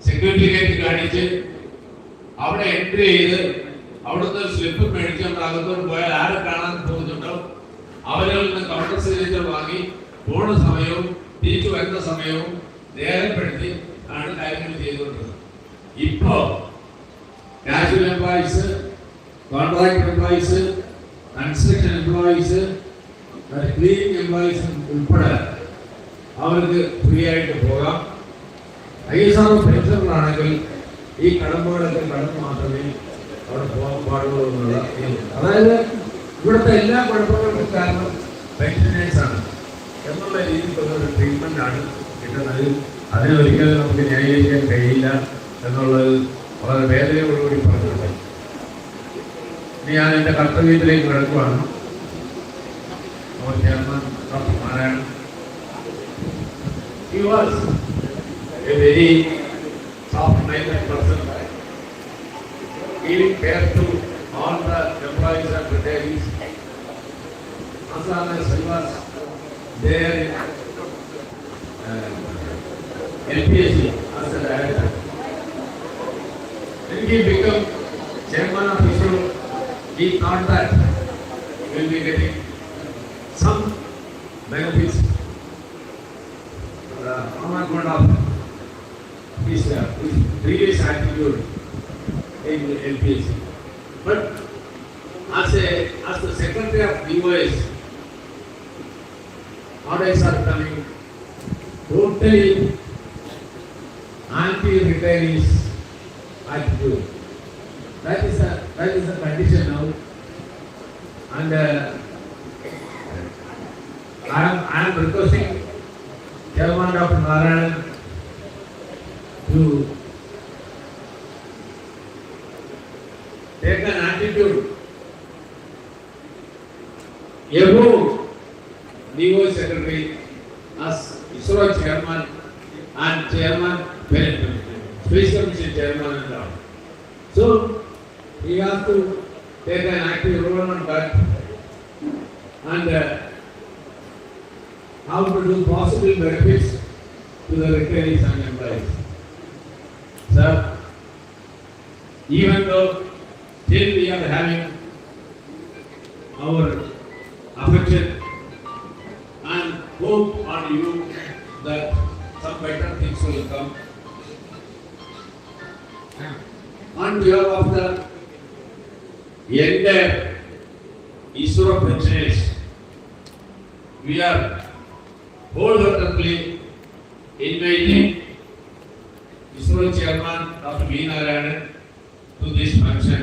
സെക്യൂരിറ്റി കാണിച്ച് അവിടെ എൻട്രി ചെയ്ത് അവിടുന്ന് സ്ലിപ്പ് മേടിച്ച് നമ്മൾ അകത്തോട്ട് പോയാൽ ആരെ കാണാൻ പോകുന്നുണ്ടോ അവരിൽ നിന്ന് കൗണ്ടർ സിഗ്നേച്ചർ വാങ്ങി പോണ സമയവും തിരിച്ചു വരുന്ന സമയവും രേഖപ്പെടുത്തി ആണ് കാര്യങ്ങൾ ചെയ്തുകൊണ്ടിരുന്നത്. ഇപ്പോ casual employees, contract employees, construction employees, cleaning employees ഉൾപ്പെടെ അവർക്ക് ഫ്രീ ആയിട്ട് പോകാം. ISRO പെൻഷനുകളാണെങ്കിൽ ഈ കടമ്പകളൊക്കെ കടന്ന് മാത്രമേ അവിടെ പോകാൻ പാടുള്ളൂ എന്നുള്ള. അതായത് ഇവിടുത്തെ എല്ലാ കുഴപ്പങ്ങൾക്കും കാരണം പെൻഷനേഴ്സ് ആണ് എന്നുള്ള രീതിയിലുള്ള ഒരു ട്രീറ്റ്മെന്റ് ആണ് കിട്ടുന്നത്. അതിനൊരിക്കലും നമുക്ക് ന്യായീകരിക്കാൻ കഴിയില്ല എന്നുള്ളത് വളരെ വേദനയോടുകൂടി പറഞ്ഞിട്ടുണ്ട്. ഇനി ഞാൻ എൻ്റെ കർത്തവ്യത്തിലേക്ക് കിടക്കുവാണ്. അവർ chairman doctor Narayanan, he was a very soft-minded person, giving care to all the employees and retirees. As long as he was there in LPSC as a director, when he became chairman of ISRO, he thought that he will be getting some benefits on account of his previous attitude in LPSC. But as the secretary of DOS, orders are coming totally anti-retirees attitude. That is the condition now, and I am requesting Chairman Dr. Narayanan to take an attitude above DOS Secretary as ISRO Chairman and Chairman, Space Commission Chairman and all. So he has to take an active role on that and how to do possible benefits to the retirees and employees. Sir, even though still we are having our affection and hope on you that some better things will come. On behalf of the entire ISRO pensioners, we are wholeheartedly inviting ISRO Chairman Dr. BIENNAIAL to this function.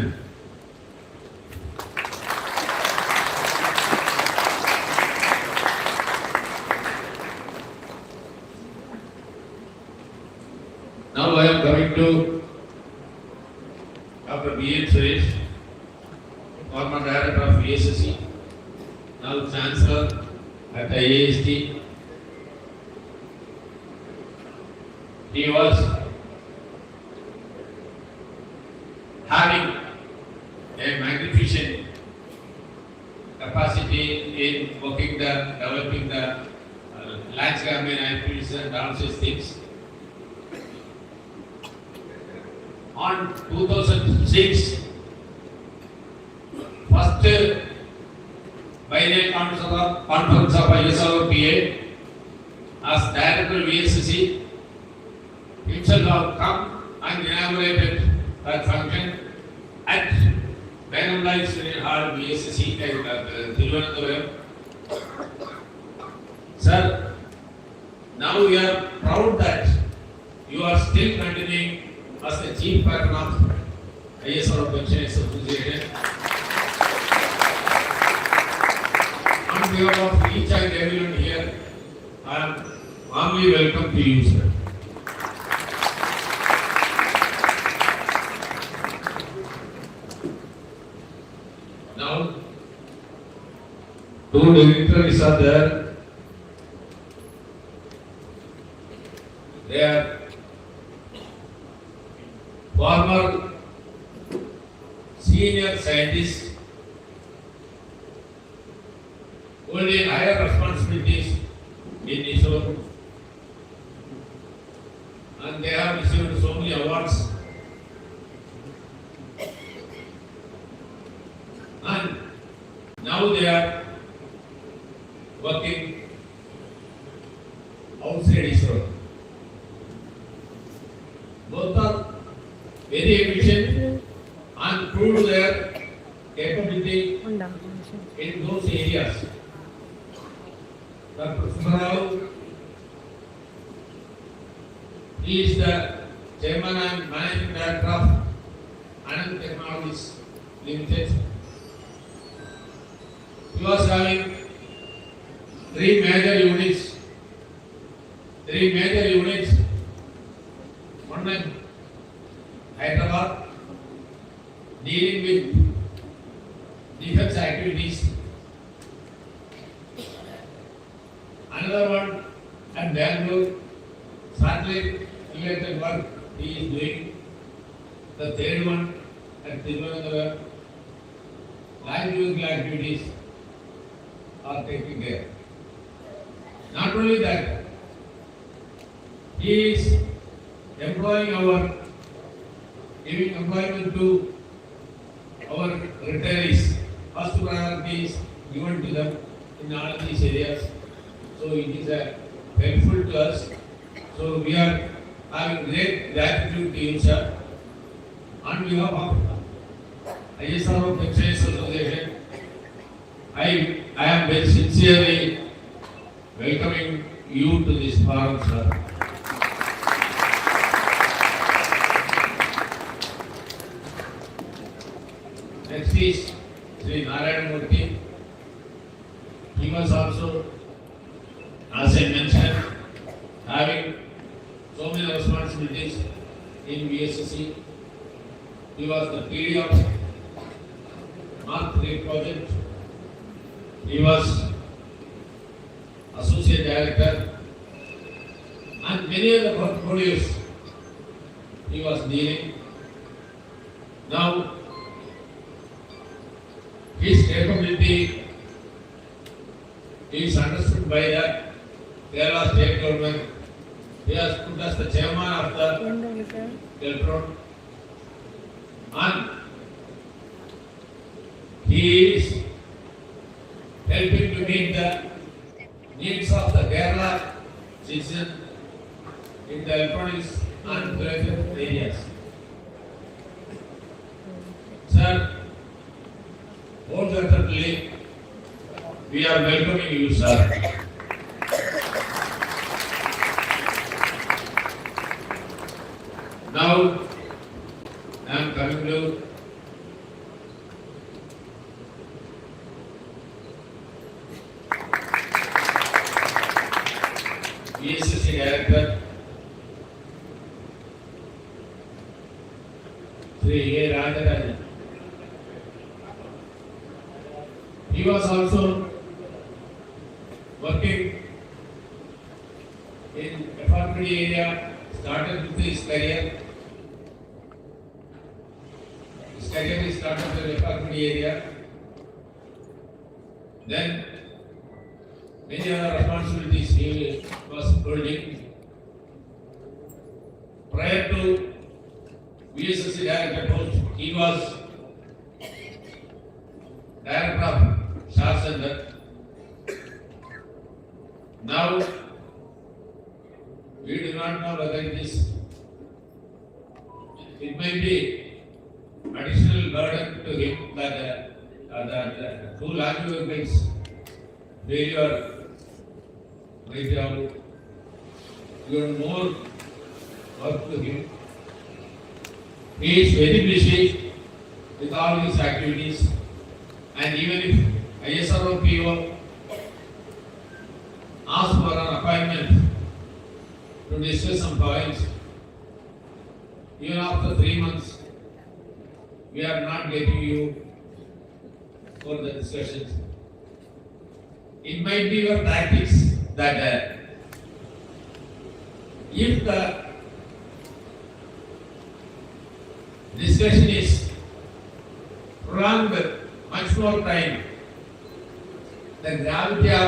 former director of VSSC, now Chancellor at IAST. He was having a magnificent capacity in working developing the large campaign activities and all such things. On 2006, first biennial conference of ISRO PA as director of VSSC himself have come and inaugurated that function at BIENNAIAL Student Hall VSSC Thiruvananthapuram. Sir, now we are proud that you are still continuing as the chief patron of ISRO Pensioners Association. On behalf of each and everyone here, I am warmly welcome to you, sir. Now, two dignitaries are there. They are former senior scientists holding higher responsibilities in ISRO, and they have received so many awards. And now they are working outside ISRO. Both are very efficient and prove their capability in those areas. Dr. Subarao, he is the chairman and managing director of Anand Technologies Limited. He was having three major units. One in Hyderabad, dealing with defense activities. Another one at Bangalore, satellite related work he is doing. The third one at Thiruvananthapuram, live vehicle activities are taking care. Not only that, he is giving employment to our retirees. First priority is given to them in all these areas. So it is helpful to us. So we are having great gratitude to you, sir. On behalf of ISRO Pensioners Association, I am very sincerely welcoming you to this forum, sir. Next is Sri Narayana Murthy. He was also, as I mentioned, having so many responsibilities in VSSC. He was the PD of Mark 3 project. He was associate director and many other portfolios he was dealing. Now, his capability is understood by the Kerala state government. He has put as the chairman of the Deltron, and he is helping to meet the needs of the Kerala citizen in the electronics and peripheral areas. Sir, wholeheartedly, we are welcoming you, sir. Now, I am coming to VSSC Director, Sri A. Rajarajan. He was also working in FRPD area, started with his career. His career is started in FRPD area. Then many other responsibilities he was holding. Prior to VSSC director post, he was director of Shah Center. Now, we do not know whether it may be additional burden to him that 2 lakh vehicles failure might have given more work to him. He is very busy with all his activities, and even if ISRO PO ask for an appointment to discuss some points, even after 3 months, we are not getting you for the discussions. It might be your tactics that if the discussion is prolonged much more time, the gravity or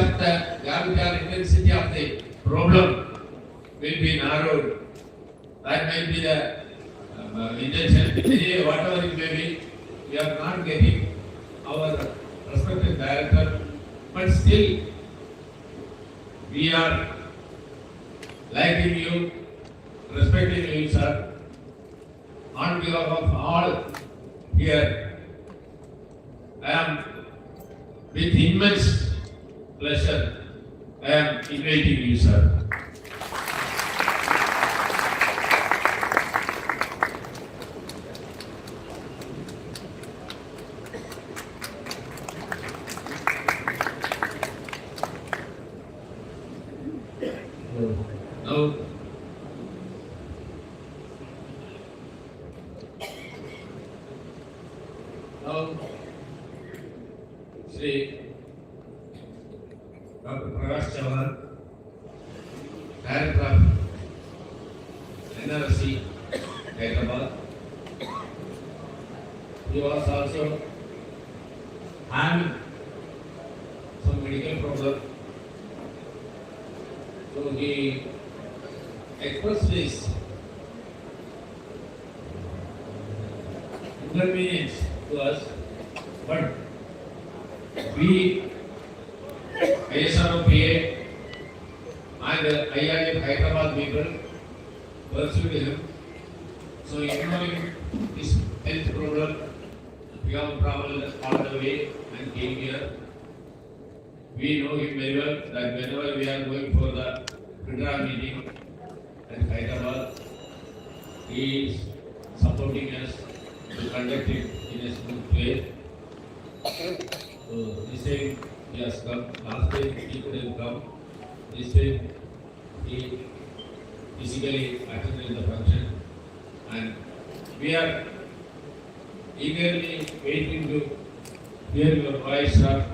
intensity of the problem will be narrowed. That might be the intention. Anyway, whatever it may be, we are not getting our respected director, but still we are liking you, respecting you, sir. On behalf of all here, I am with immense pleasure, I am inviting you, sir. Now, Sri Dr. Prakash Chavan, Director of NRC, Hyderabad. He was also having some medical problem. So he expressed his inconvenience to us, but we, ISRO PA and IIM Hyderabad people pursued him. So ignoring his health problem, we have traveled all the way and came here. We know him very well that whenever we are going for the FIDRA meeting at Hyderabad, he is supporting us to conduct it in a smooth way. So this time he has come. Last time he couldn't come. This time he physically attended the function, and we are eagerly waiting to hear your voice, sir.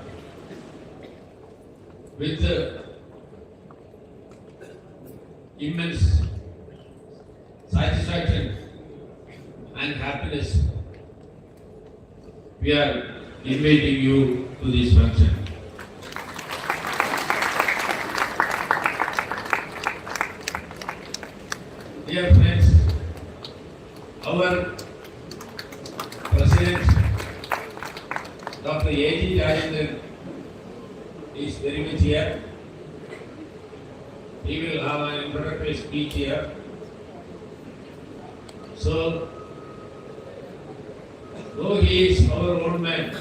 With immense satisfaction and happiness, we are inviting you to this function. Dear friends, our President, Dr. A.G. Rajendran, is very much here. He will have an introductory speech here. So, though he is our own man,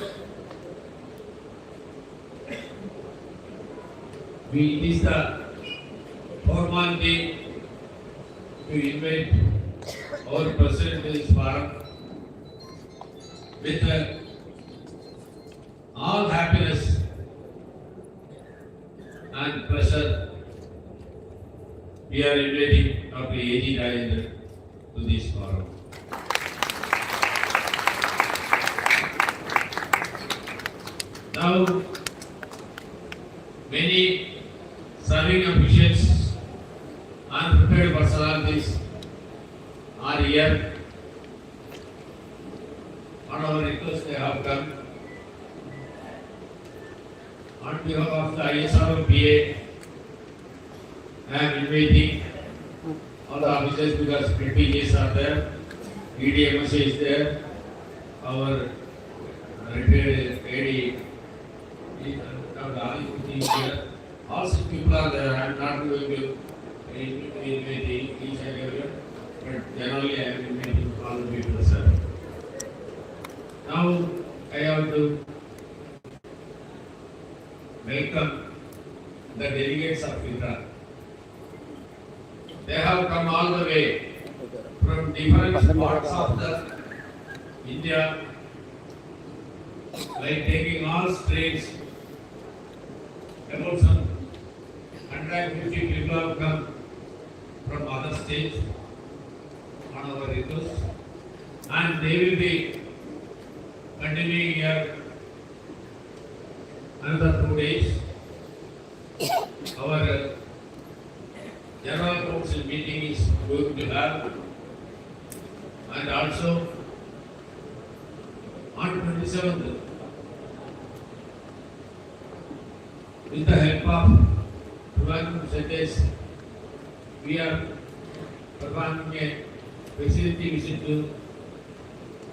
it is the formality to invite our President to this forum with all happiness and pleasure. We are inviting Dr. A.G. Rajendran to this forum. Now, many serving officials and prepared personalities are here. On our request, they have come. On behalf of the ISRO BA, I am inviting all the officers because PTGs are there, EDMS is there, our retired AD is here. All such people are there. I am not going to invite each and everyone, but generally I am inviting all the people, sir. Now I have to welcome the delegates of ISRO. They have come all the way from different parts of the India, like taking all states. About some 150 people have come from other states on our request, and they will be continuing here another 2 days. Our General Council meeting is going to have, and also on 27th, with the help of Trivandrum Centers, we are performing a facility visit to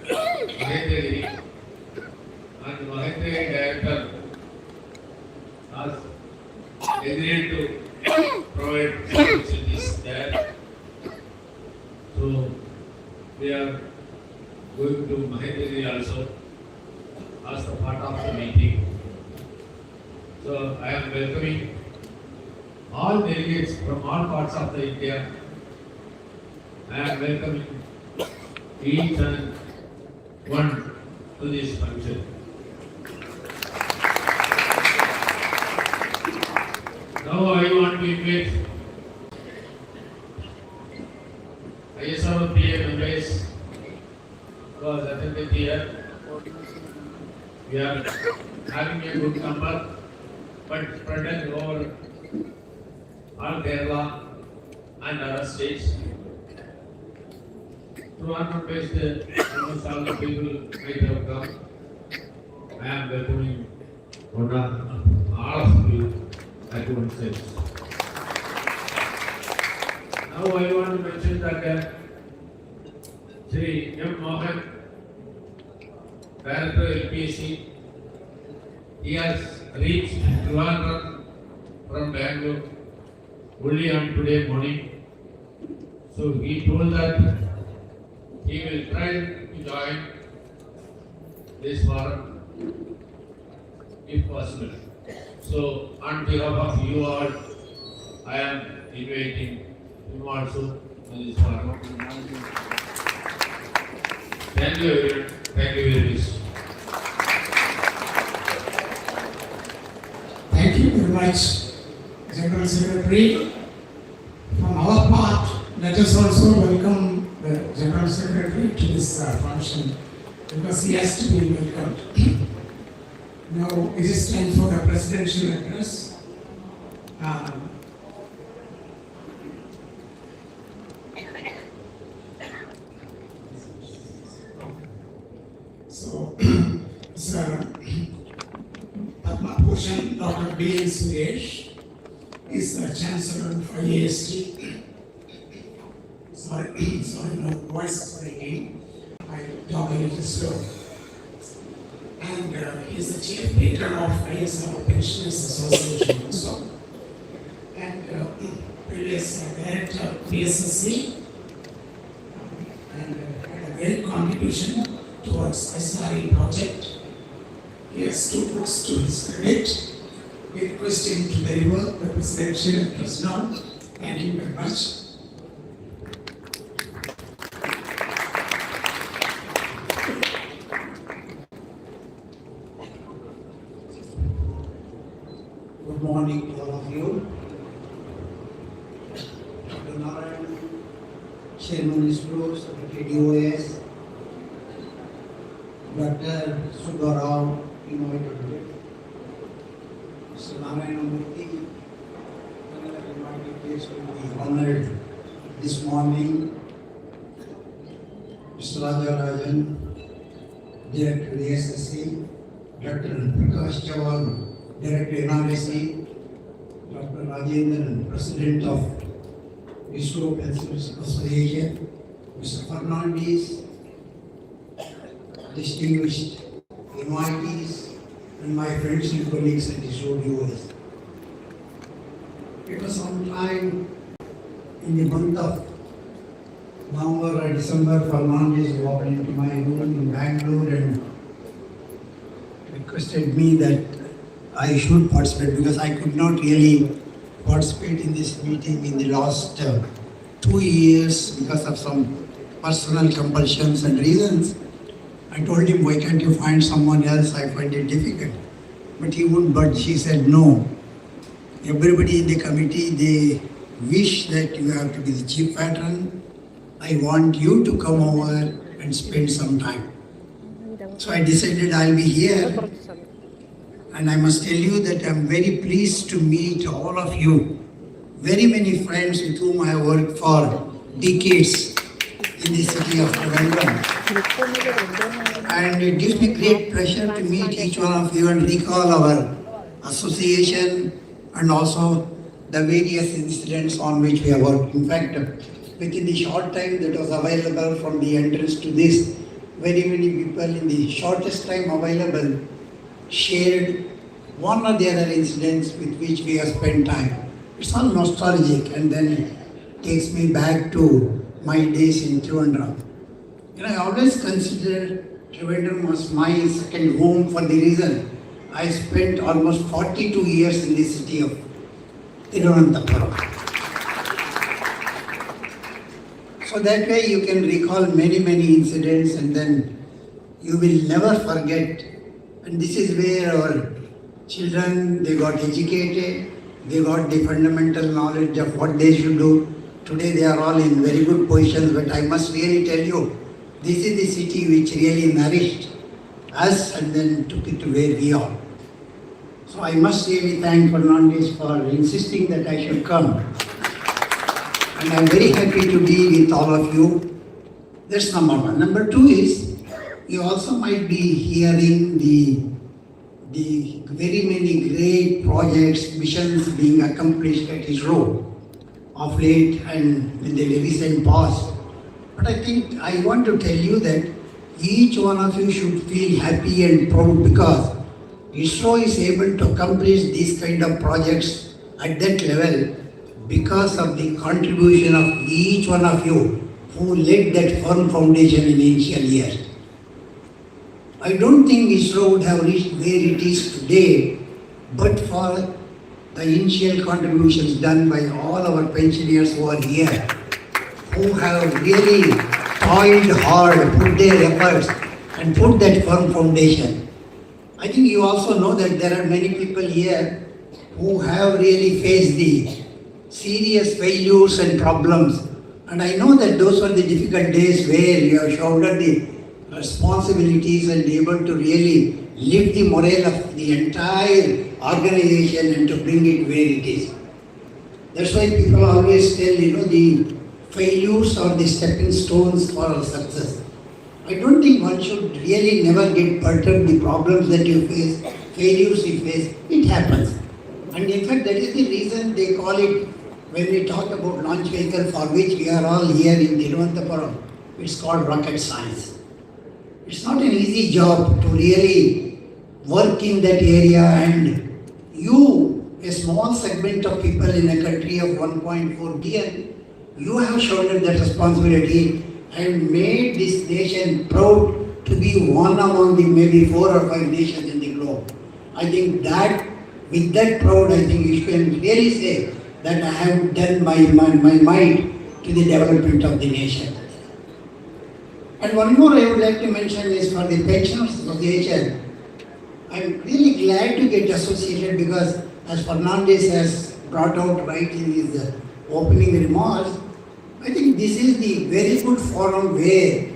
Mahendra, and Mahendra Director has agreed to provide facilities there. So we are going to Mahendra also as the part of the meeting. So I am welcoming all delegates from all parts of the India. I am welcoming each and one to this function. Now I want to invite ISRO PA members because attended here. We are having a good number, but spread over all Kerala and other states. Trivandrum-based almost all the people might have come. I am welcoming all of you at one stage. Now I want to mention that Sri M. Mohan, Director LPSC, he has reached Trivandrum from Bangalore only on today morning. So he told that he will try to join this forum if possible. So on behalf of you all, I am inviting him also to this forum. Thank you everyone. Thank you very much. Thank you very much, General Secretary. From our part, let us also welcome the General Secretary to this function because he has to be welcomed. Now it is time for the presidential address. So, Sir Padma Bhushan Dr. B.N. Suresh is the Chancellor of IAST. Sorry, no voice breaking. I talk a little slow. And he is the chief patron of ISRO Pensioners Association also. And previous director of PSSC. And had a great contribution towards ISRO project. He has 2 books to his credit. We request him to deliver the presidential address now. Thank you very much. Good morning to all of you. Dr. Narayan, Chairman ISRO, Secretary DOS, Dr. Subbarao, Innovator, Mr. Narayanamurthy, invited guests will be honored this morning. Mr. Rajarajan, Director ASSC, Dr. Prakash Chavan, Director NRSC, Dr. Rajendran, President of ISRO Pencils Association, Mr. Fernandez, distinguished invitees, and my friends and colleagues at ISRO viewers. It was sometime in the month of November or December, Fernandez walked into my room in Bangalore and requested me that I should participate because I could not really participate in this meeting in the last 2 years because of some personal compulsions and reasons. I told him, why can't you find someone else? I find it difficult. But he wouldn't budge. He said, no. Everybody in the committee, they wish that you have to be the chief patron. I want you to come over and spend some time. So I decided I'll be here. And I must tell you that I'm very pleased to meet all of you. Very many friends with whom I have worked for decades in the city of Trivandrum. And it gives me great pleasure to meet each one of you and recall our association and also the various incidents on which we have worked. In fact, within the short time that was available from the entrance to this, very many people in the shortest time available shared one or the other incidents with which we have spent time. It's all nostalgic and then it takes me back to my days in Trivandrum. And I always consider Trivandrum was my second home for the reason I spent almost 42 years in the city of Thiruvananthapuram. So that way you can recall many incidents and then you will never forget. And this is where our children, they got educated, they got the fundamental knowledge of what they should do. Today they are all in very good positions, but I must really tell you, this is the city which really nourished us and then took it to where we are. So I must really thank Fernandez for insisting that I should come. And I'm very happy to be with all of you. That's number one. Number two is, you also might be hearing the very many great projects, missions being accomplished at ISRO of late and in the recent past. But I think I want to tell you that each one of you should feel happy and proud because ISRO is able to accomplish these kind of projects at that level because of the contribution of each one of you who laid that firm foundation in initial years. I don't think ISRO would have reached where it is today but for the initial contributions done by all our pensioners who are here, who have really toiled hard, put their efforts and put that firm foundation. I think you also know that there are many people here who have really faced the serious failures and problems. And I know that those were the difficult days where you have shouldered the responsibilities and able to really lift the morale of the entire organization and to bring it where it is. That's why people always tell, the failures are the stepping stones for our success. I don't think one should really never get perturbed the problems that you face, failures you face, it happens. And in fact, that is the reason they call it, when we talk about launch vehicle for which we are all here in Thiruvananthapuram, it's called rocket science. It's not an easy job to really work in that area, and you, a small segment of people in a country of 1.4 billion, you have shouldered that responsibility and made this nation proud to be one among the maybe 4 or 5 nations in the globe. I think that, with that proud, I think you can really say that I have done my might to the development of the nation. And one more I would like to mention is for the Pensioners Association. I'm really glad to get associated because, as Fernandez has brought out right in his opening remarks, I think this is the very good forum where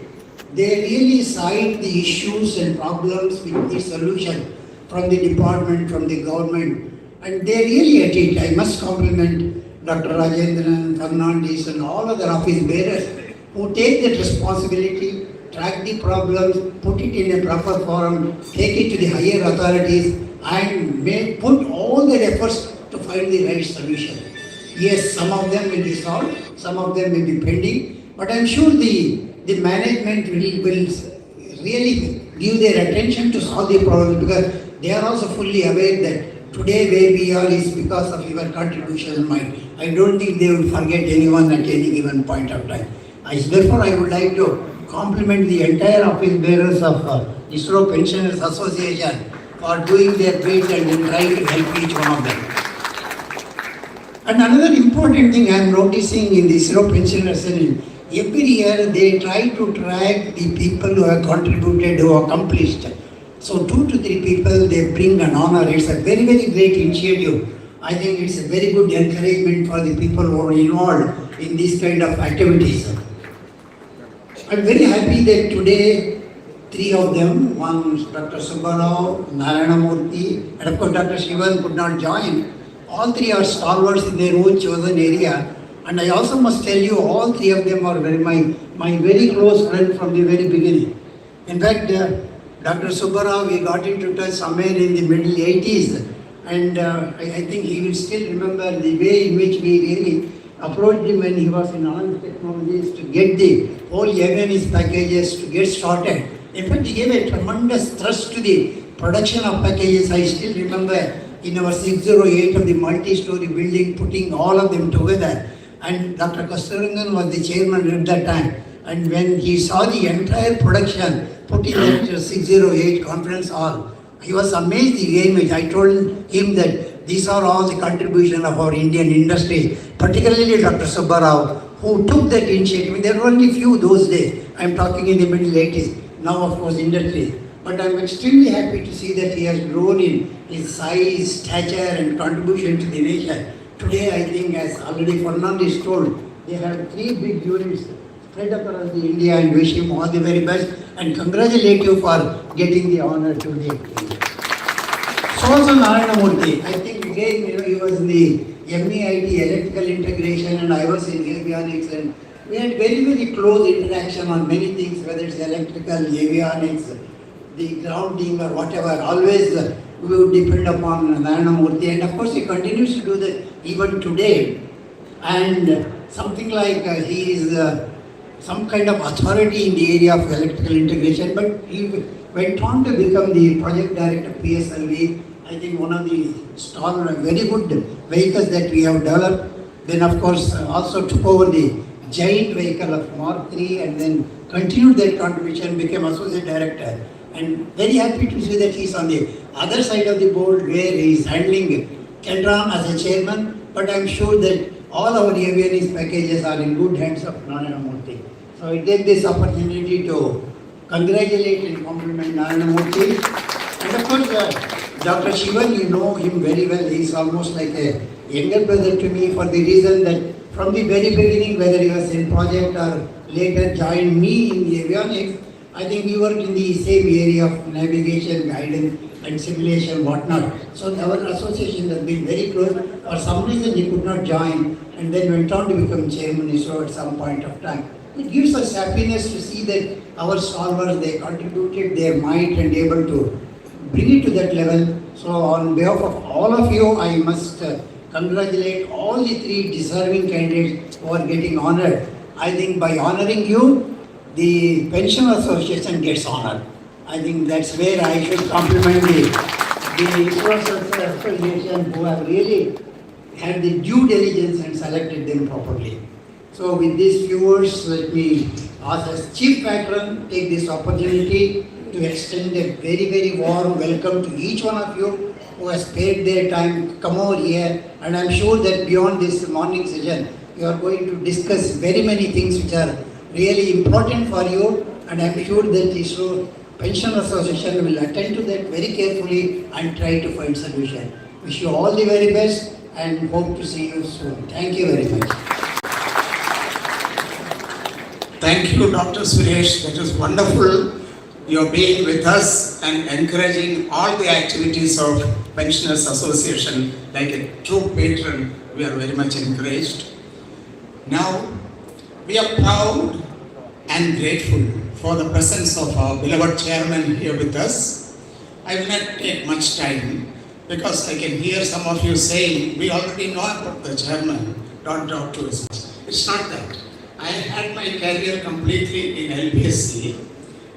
they really cite the issues and problems with the solution from the department, from the government, And they really at it. I must compliment Dr. Rajendran, Fernandez and all other office bearers who take that responsibility, track the problems, put it in a proper forum, take it to the higher authorities and put all their efforts to find the right solution. Yes, some of them will be solved, some of them will be pending, but I am sure the management will really give their attention to solve the problem because they are also fully aware that today where we are is because of your contribution. I don't think they will forget anyone at any given point of time. Therefore, I would like to compliment the entire office bearers of ISRO Pensioners Association for doing their bit and trying to help each one of them. And another important thing I am noticing in the ISRO Pensioners, every year they try to track the people who have contributed, who accomplished. So 2 to 3 people they bring an honor. It's a very, very great initiative. I think it's a very good encouragement for the people who are involved in this kind of activities. I'm very happy that today 3 of them, one Dr. Subbarao, Narayana Murthy, and of course Dr. Shivan could not join. All 3 are stalwarts in their own chosen area. And I also must tell you, all 3 of them are my very close friend from the very beginning. In fact, Dr. Subbarao, we got into touch somewhere in the middle 80s. And I think he will still remember the way in which we really approached him when he was in Anand Technologies to get the whole awareness packages to get started. In fact, he gave a tremendous thrust to the production of packages. I still remember in our 608 of the multi-story building, putting all of them together. And Dr. Kasturangan was the chairman at that time. And when he saw the entire production put in that 608 conference hall, he was amazed the way in which I told him that these are all the contribution of our Indian industry, particularly Dr. Subbarao, who took that initiative. There were only few those days. I am talking in the middle 80s. Now, of course, industry. But I am extremely happy to see that he has grown in his size, stature and contribution to the nation. Today, I think, as already Fernandez told, they have 3 big units spread across the India and wish him all the very best and congratulate you for getting the honor today. So also Narayana Murthy, I think again, he was in the MEIT electrical integration and I was in avionics and we had very, very close interaction on many things, whether it's electrical, avionics, the grounding or whatever. Always we would depend upon Narayana Murthy and of course he continues to do that even today. And something like he is some kind of authority in the area of electrical integration, but he went on to become the project director of PSLV. I think one of the very good vehicles that we have developed. Then of course also took over the giant vehicle of Mark III and then continued that contribution, became associate director. And very happy to see that he's on the other side of the board where he is handling Kendram as a chairman, but I'm sure that all our avionics packages are in good hands of Narayana Murthy. So I take this opportunity to congratulate and compliment Narayana Murthy. And of course, Dr. Shivan, you know him very well. He is almost like a younger brother to me for the reason that from the very beginning, whether he was in project or later joined me in the avionics, I think we worked in the same area of navigation, guidance and simulation, whatnot. So our association has been very close. For some reason he could not join and then went on to become chairman ISRO at some point of time. It gives us happiness to see that our solvers, they contributed their might and able to bring it to that level. So on behalf of all of you, I must congratulate all the 3 deserving candidates who are getting honored. I think by honoring you, the Pension Association gets honored. I think that's where I should compliment the ISRO Association who have really had the due diligence and selected them properly. So with these few words, let me ask as Chief Patron take this opportunity to extend a very, very warm welcome to each one of you who has spared their time to come over here. And I'm sure that beyond this morning session, you are going to discuss very many things which are really important for you. And I'm sure that ISRO Pension Association will attend to that very carefully and try to find solution. Wish you all the very best and hope to see you soon. Thank you very much. Thank you, Dr. Suresh. That was wonderful. your being with us and encouraging all the activities of Pensioners Association like a true patron. We are very much encouraged. Now, we are proud and grateful for the presence of our beloved chairman here with us. I will not take much time because I can hear some of you saying, we already know about the chairman, don't talk to us. It's not that. I had my career completely in LPSC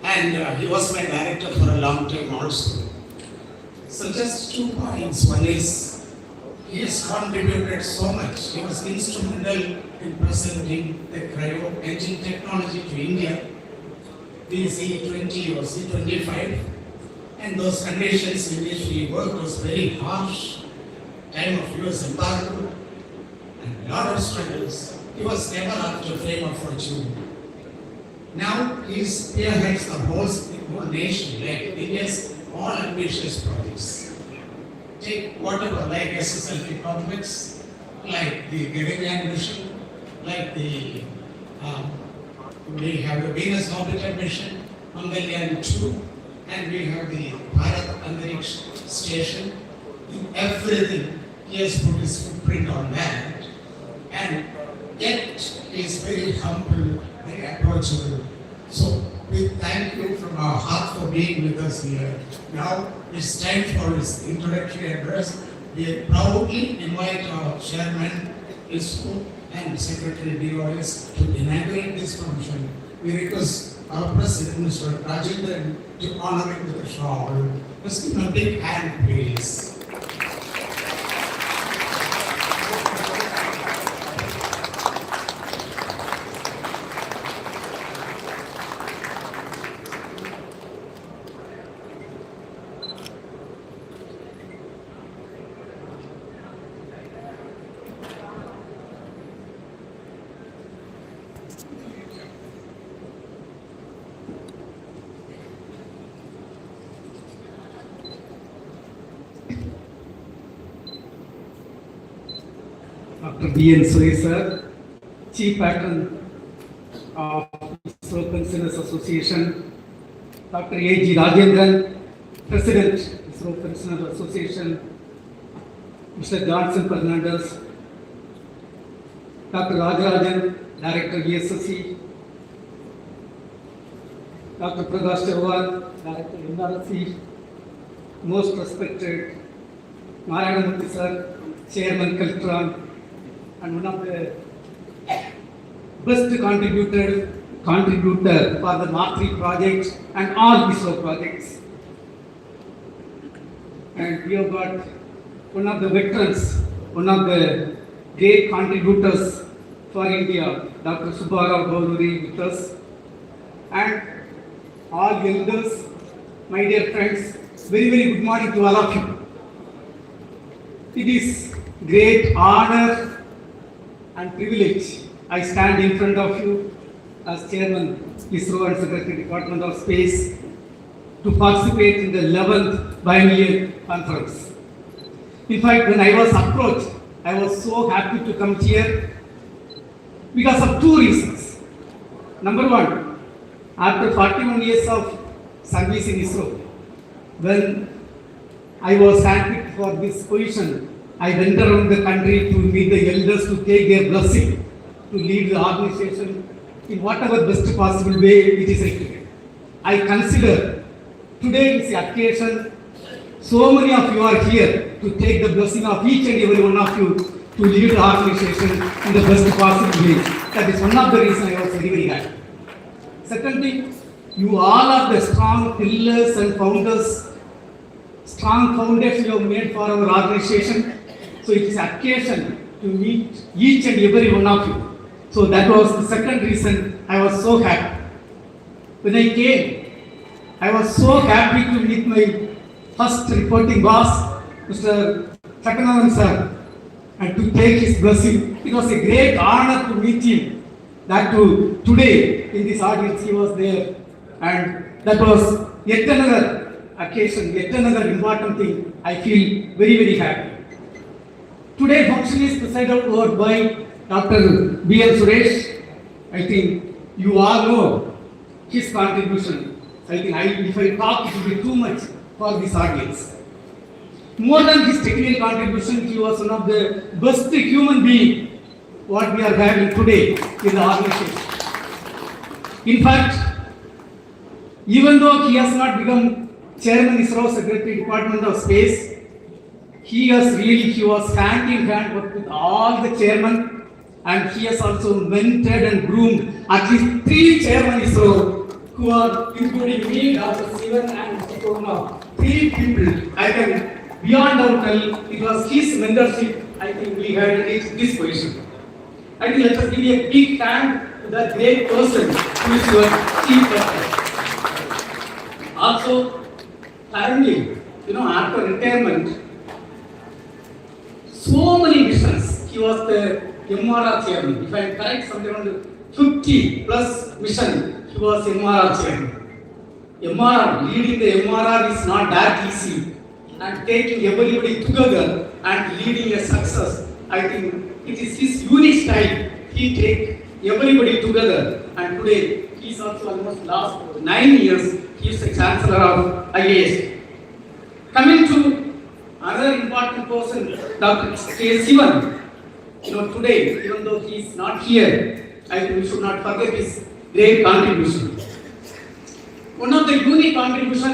and he was my director for a long time also. So just 2 points. One is, he has contributed so much. He was instrumental in presenting the cryo engine technology to India, the C20 or C25, and those conditions in which we worked was very harsh, time of US embargo, and a lot of struggles. He was never after fame or fortune. Now he spearheads the whole nation, like India's all ambitious projects. Take whatever, like SSLV complex, like the BIENNAIAL mission, like the we have the Venus orbiter mission, Mangalyaan 2, and we have the Bharat Antariksh station. In everything, he has put his footprint on that, and yet he is very humble, very approachable. So we thank you from our heart for being with us here. Now it's time for his introductory address. We proudly invite our chairman, ISRO, and Secretary DOS to inaugurate this function. We request our President, Mr. Rajendran, to honor him with a shawl. Let's give him a big hand, please. Dr. B.N. Suresh sir, Chief Patron of ISRO Pensioners Association, Dr. A.G. Rajendran, President ISRO Pensioners Association, Mr. Johnson Fernandez, Dr. Rajarajan, Director ESSC, Dr. Prakash Chauhan, Director NRC, most respected Narayanamurthy sir, Chairman Kaltran, and one of the best contributor for the Mark III project and all ISRO projects. And we have got one of the veterans, one of the great contributors for India, Dr. Subbarao Gaururi with us, and all elders, my dear friends, very, very good morning to all of you. It is great honor and privilege I stand in front of you as Chairman ISRO and Secretary Department of Space to participate in the 11th Biennial Conference. In fact, when I was approached, I was so happy to come here because of 2 reasons. Number one, after 41 years of service in ISRO, when I was handpicked for this position, I went around the country to meet the elders to take their blessing to lead the organization in whatever best possible way it is required. I consider today is the occasion. So many of you are here to take the blessing of each and every one of you to lead the organization in the best possible way. That is one of the reasons I was very, very happy. Secondly, you all are the strong pillars and founders, strong foundation you have made for our organization. So it is occasion to meet each and every one of you. So that was the second reason I was so happy. When I came, I was so happy to meet my first reporting boss, Mr. Sakanavan sir, and to take his blessing. It was a great honor to meet him. That too, today in this audience he was there, and that was yet another occasion, yet another important thing. I feel very, very happy. Today function is presided over by Dr. B.N. Suresh. I think you all know his contribution I think if I talk, it will be too much for this audience. More than his technical contribution, he was one of the best human beings what we are having today in the organization. In fact, even though he has not become Chairman ISRO Secretary Department of Space, he was hand in hand worked with all the chairmen, and he has also mentored and groomed at least 3 chairmen ISRO who are including me, Dr. Sivan and Mr. Kurma. 3 people, I can beyond our tell, it was his mentorship, I think we had reached this position. I think let us give a big hand to that great person who is your chief doctor. Also, currently, after retirement, so many missions. He was the MRR chairman. If I am correct, something around 50 plus mission, he was MRR chairman. MRR, leading the MRR is not that easy. And taking everybody together and leading a success, I think it is his unique style. He take everybody together, and today he is also almost last 9 years, he is the Chancellor of IAS. Coming to another important person, Dr. K. Sivan. Today, even though he is not here, I think we should not forget his great contribution. One of the unique contributions